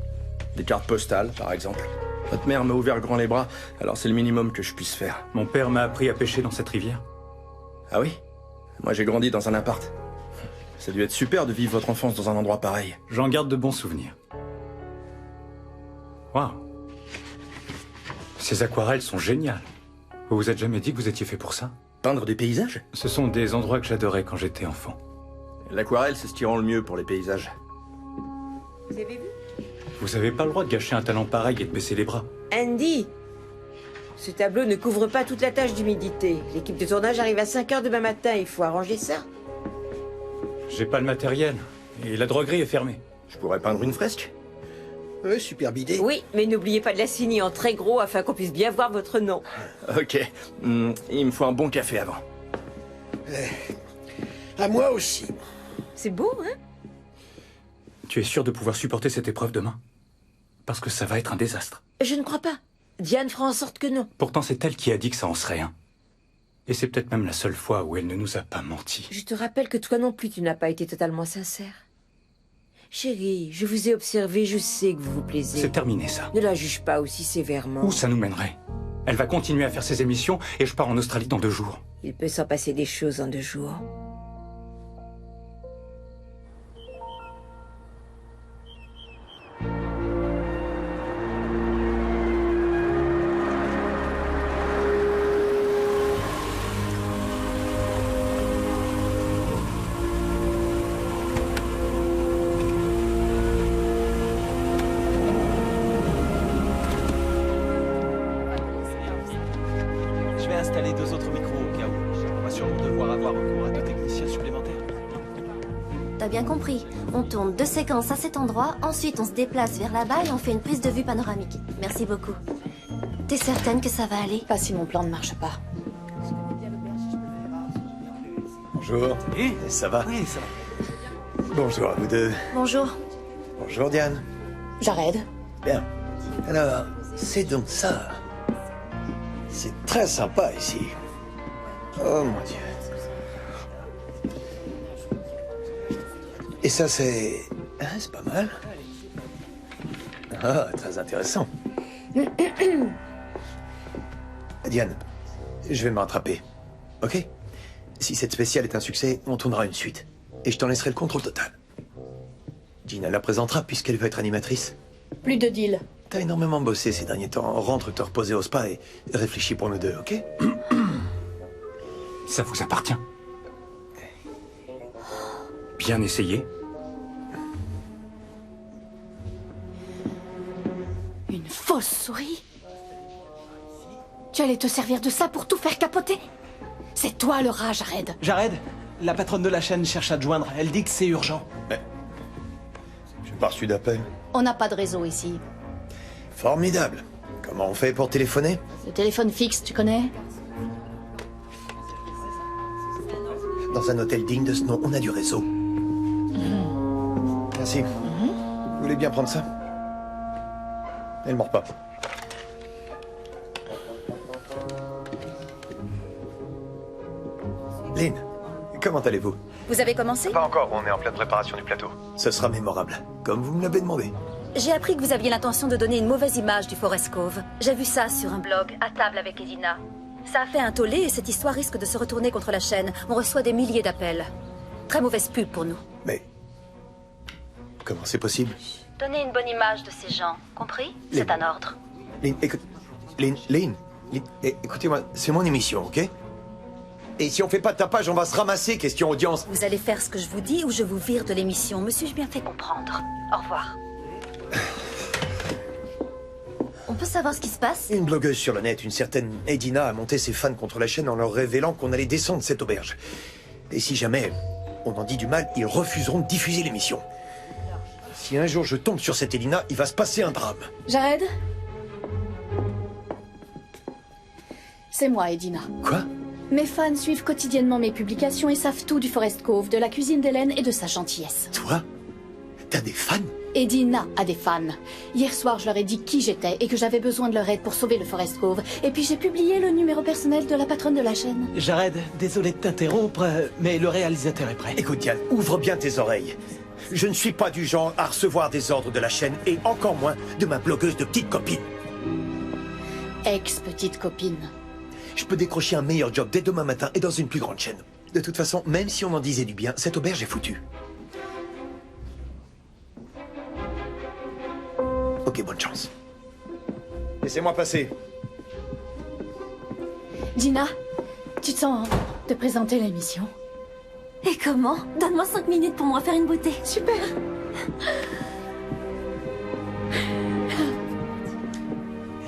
Des cartes postales, par exemple. Votre mère m'a ouvert grand les bras, alors c'est le minimum que je puisse faire. Mon père m'a appris à pêcher dans cette rivière. Ah oui? Moi j'ai grandi dans un appart. Ça a dû être super de vivre votre enfance dans un endroit pareil. J'en garde de bons souvenirs. Waouh. Ces aquarelles sont géniales. Vous vous êtes jamais dit que vous étiez fait pour ça? Peindre des paysages? Ce sont des endroits que j'adorais quand j'étais enfant. L'aquarelle, c'est ce qui rend le mieux pour les paysages. Vous avez vu? Vous avez pas le droit de gâcher un talent pareil et de baisser les bras. Andy! Ce tableau ne couvre pas toute la tâche d'humidité. L'équipe de tournage arrive à 5 h demain matin, il faut arranger ça. J'ai pas le matériel. Et la droguerie est fermée. Je pourrais peindre une fresque? Oui, superbe idée. Oui, mais n'oubliez pas de la signer en très gros afin qu'on puisse bien voir votre nom. Ok. Il me faut un bon café avant. À moi aussi. C'est beau, hein? Tu es sûr de pouvoir supporter cette épreuve demain? parce que ça va être un désastre. Je ne crois pas. Diane fera en sorte que non. Pourtant, c'est elle qui a dit que ça en serait un. Et c'est peut-être même la seule fois où elle ne nous a pas menti. Je te rappelle que toi non plus, tu n'as pas été totalement sincère. Chérie, je vous ai observé, je sais que vous vous plaisez. C'est terminé, ça. Ne la juge pas aussi sévèrement. Où ça nous mènerait? Elle va continuer à faire ses émissions et je pars en Australie dans 2 jours. Il peut s'en passer des choses en 2 jours. Je vais installer 2 autres micros au cas où. On va sûrement devoir avoir recours à 2 techniciens supplémentaires. T'as bien compris. On tourne 2 séquences à cet endroit, ensuite on se déplace vers là-bas et on fait une prise de vue panoramique. Merci beaucoup. T'es certaine que ça va aller? Pas si mon plan ne marche pas. Bonjour. Ça va? Oui, ça va. Bonjour à vous deux. Bonjour. Bonjour Diane. Jared. Bien. Alors, c'est donc ça. C'est très sympa ici. Oh mon Dieu. Et ça c'est... Hein, c'est pas mal. Ah, très intéressant. Diane, je vais me rattraper. Ok? Si cette spéciale est un succès, on tournera une suite. Et je t'en laisserai le contrôle total. Gina la présentera puisqu'elle veut être animatrice. Plus de deal. T'as énormément bossé ces derniers temps. Rentre te reposer au spa et réfléchis pour nous deux, ok? Ça vous appartient. Bien essayé. Une fausse souris? Tu allais te servir de ça pour tout faire capoter? C'est toi le rat, Jared. Jared, la patronne de la chaîne cherche à te joindre. Elle dit que c'est urgent. Mais... j'ai pas reçu d'appel. On n'a pas de réseau ici. Formidable. Comment on fait pour téléphoner? Le téléphone fixe, tu connais? Dans un hôtel digne de ce nom, on a du réseau. Merci. Vous voulez bien prendre ça? Elle mord pas. Lynn, comment allez-vous? Vous avez commencé? Pas encore, on est en pleine préparation du plateau. Ce sera mémorable, comme vous me l'avez demandé. J'ai appris que vous aviez l'intention de donner une mauvaise image du Forest Cove. J'ai vu ça sur un blog, à table avec Edina. Ça a fait un tollé et cette histoire risque de se retourner contre la chaîne. On reçoit des milliers d'appels. Très mauvaise pub pour nous. Mais... comment c'est possible? Donnez une bonne image de ces gens, compris? C'est un ordre. Lynn, écoute... Lynn, écoutez-moi, c'est mon émission, ok? Et si on fait pas de tapage, on va se ramasser, question audience. Vous allez faire ce que je vous dis ou je vous vire de l'émission. Me suis-je bien fait comprendre? Au revoir. On peut savoir ce qui se passe? Une blogueuse sur le net, une certaine Edina, a monté ses fans contre la chaîne en leur révélant qu'on allait descendre cette auberge. Et si jamais on en dit du mal, ils refuseront de diffuser l'émission. Si un jour je tombe sur cette Edina, il va se passer un drame. Jared? C'est moi, Edina. Quoi? Mes fans suivent quotidiennement mes publications et savent tout du Forest Cove, de la cuisine d'Hélène et de sa gentillesse. Toi? T'as des fans? Edina a des fans. Hier soir, je leur ai dit qui j'étais et que j'avais besoin de leur aide pour sauver le Forest Cove. Et puis j'ai publié le numéro personnel de la patronne de la chaîne. Jared, désolé de t'interrompre, mais le réalisateur est prêt. Écoute, Diane, ouvre bien tes oreilles. Je ne suis pas du genre à recevoir des ordres de la chaîne et encore moins de ma blogueuse de petite copine. Ex-petite copine. Je peux décrocher un meilleur job dès demain matin et dans une plus grande chaîne. De toute façon, même si on en disait du bien, cette auberge est foutue. Ok, bonne chance. Laissez-moi passer. Gina, tu te sens de présenter l'émission? Et comment? Donne-moi 5 minutes pour me refaire une beauté. Super.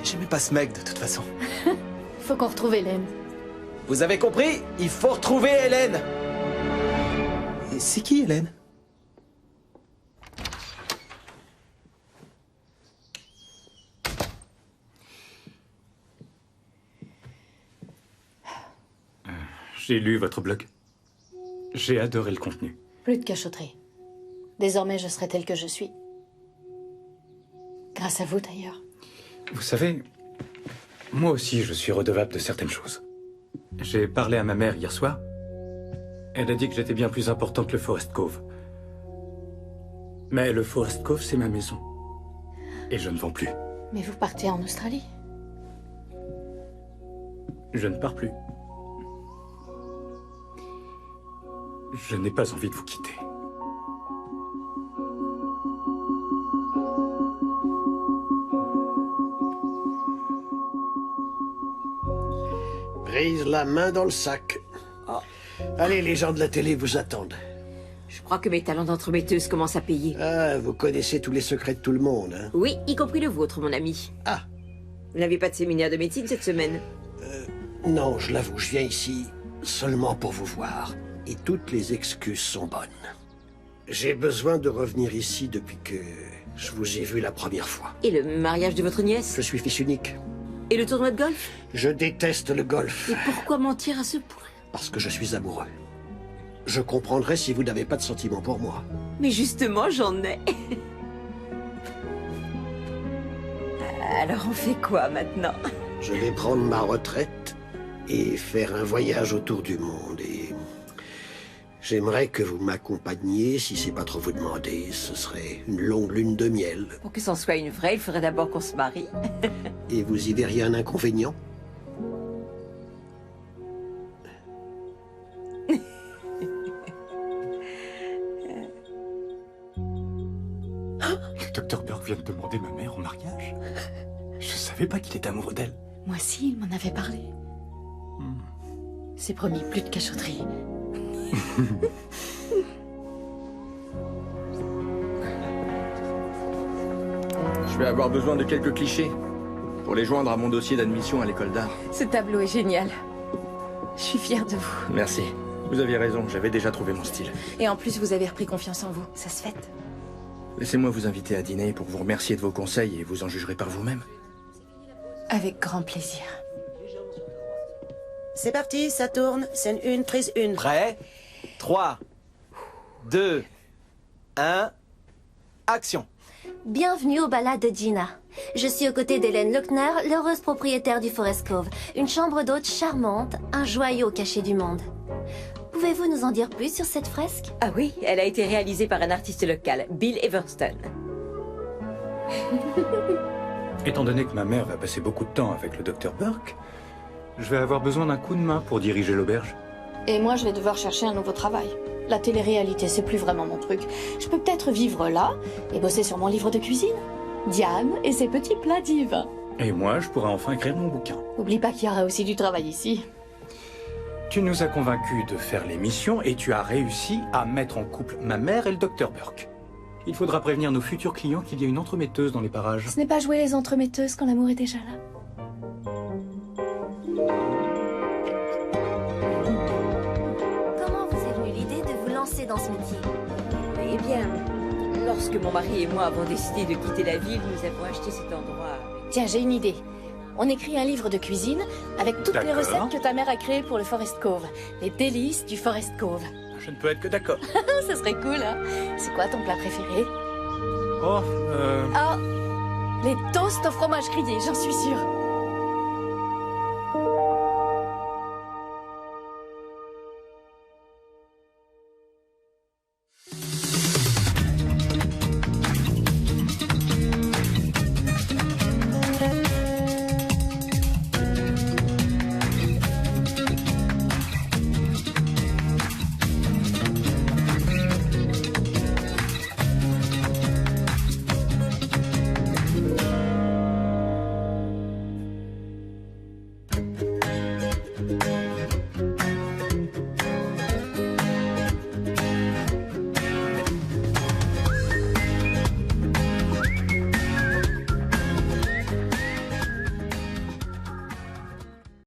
J'aimais pas ce mec de toute façon. Faut qu'on retrouve Hélène. Vous avez compris? Il faut retrouver Hélène. Et c'est qui Hélène? J'ai lu votre blog. J'ai adoré le contenu. Plus de cachotterie. Désormais, je serai telle que je suis. Grâce à vous, d'ailleurs. Vous savez, moi aussi, je suis redevable de certaines choses. J'ai parlé à ma mère hier soir. Elle a dit que j'étais bien plus important que le Forest Cove. Mais le Forest Cove, c'est ma maison. Et je ne vends plus. Mais vous partez en Australie. Je ne pars plus. Je n'ai pas envie de vous quitter. Brise la main dans le sac. Allez, les gens de la télé vous attendent. Je crois que mes talents d'entremetteuse commencent à payer. Ah, vous connaissez tous les secrets de tout le monde, hein? Oui, y compris le vôtre, mon ami. Ah. Vous n'avez pas de séminaire de médecine cette semaine? Non, je l'avoue, je viens ici seulement pour vous voir. Et toutes les excuses sont bonnes. J'ai besoin de revenir ici depuis que je vous ai vu la première fois. Et le mariage de votre nièce? Je suis fils unique. Et le tournoi de golf? Je déteste le golf. Et pourquoi mentir à ce point? Parce que je suis amoureux. Je comprendrais si vous n'avez pas de sentiments pour moi. Mais justement, j'en ai. Alors on fait quoi maintenant? Je vais prendre ma retraite et faire un voyage autour du monde. Et j'aimerais que vous m'accompagniez, si c'est pas trop vous demander. Ce serait une longue lune de miel. Pour que c'en soit une vraie, il faudrait d'abord qu'on se marie. Et vous y verriez un inconvénient? Le docteur Burke vient de demander ma mère en mariage. Je savais pas qu'il était amoureux d'elle. Moi aussi, il m'en avait parlé. C'est promis, plus de cachotterie. Je vais avoir besoin de quelques clichés pour les joindre à mon dossier d'admission à l'école d'art. Ce tableau est génial. Je suis fière de vous. Merci. Vous aviez raison, j'avais déjà trouvé mon style. Et en plus, vous avez repris confiance en vous. Ça se fête. Laissez-moi vous inviter à dîner pour vous remercier de vos conseils et vous en jugerez par vous-même. Avec grand plaisir. C'est parti, ça tourne. Scène 1, prise 1. Prêt? 3, 2, 1, action. Bienvenue au balade de Gina. Je suis aux côtés d'Hélène Lochner, l'heureuse propriétaire du Forest Cove. Une chambre d'hôte charmante, un joyau caché du monde. Pouvez-vous nous en dire plus sur cette fresque? Ah oui, elle a été réalisée par un artiste local, Bill Everston. Étant donné que ma mère va passer beaucoup de temps avec le docteur Burke, je vais avoir besoin d'un coup de main pour diriger l'auberge. Et moi, je vais devoir chercher un nouveau travail. La télé-réalité, c'est plus vraiment mon truc. Je peux peut-être vivre là et bosser sur mon livre de cuisine. Diane et ses petits plats divins. Et moi, je pourrai enfin écrire mon bouquin. Oublie pas qu'il y aura aussi du travail ici. Tu nous as convaincus de faire l'émission et tu as réussi à mettre en couple ma mère et le docteur Burke. Il faudra prévenir nos futurs clients qu'il y a une entremetteuse dans les parages. Ce n'est pas jouer les entremetteuses quand l'amour est déjà là. Comment vous est venue l'idée de vous lancer dans ce métier? Eh bien, lorsque mon mari et moi avons décidé de quitter la ville, nous avons acheté cet endroit. Tiens, j'ai une idée. On écrit un livre de cuisine avec toutes les D'accord. recettes que ta mère a créées pour le Forest Cove. Les délices du Forest Cove. Je ne peux être que d'accord. Ça serait cool, hein? C'est quoi ton plat préféré? Oh, Ah, les toasts au fromage grillé, j'en suis sûre.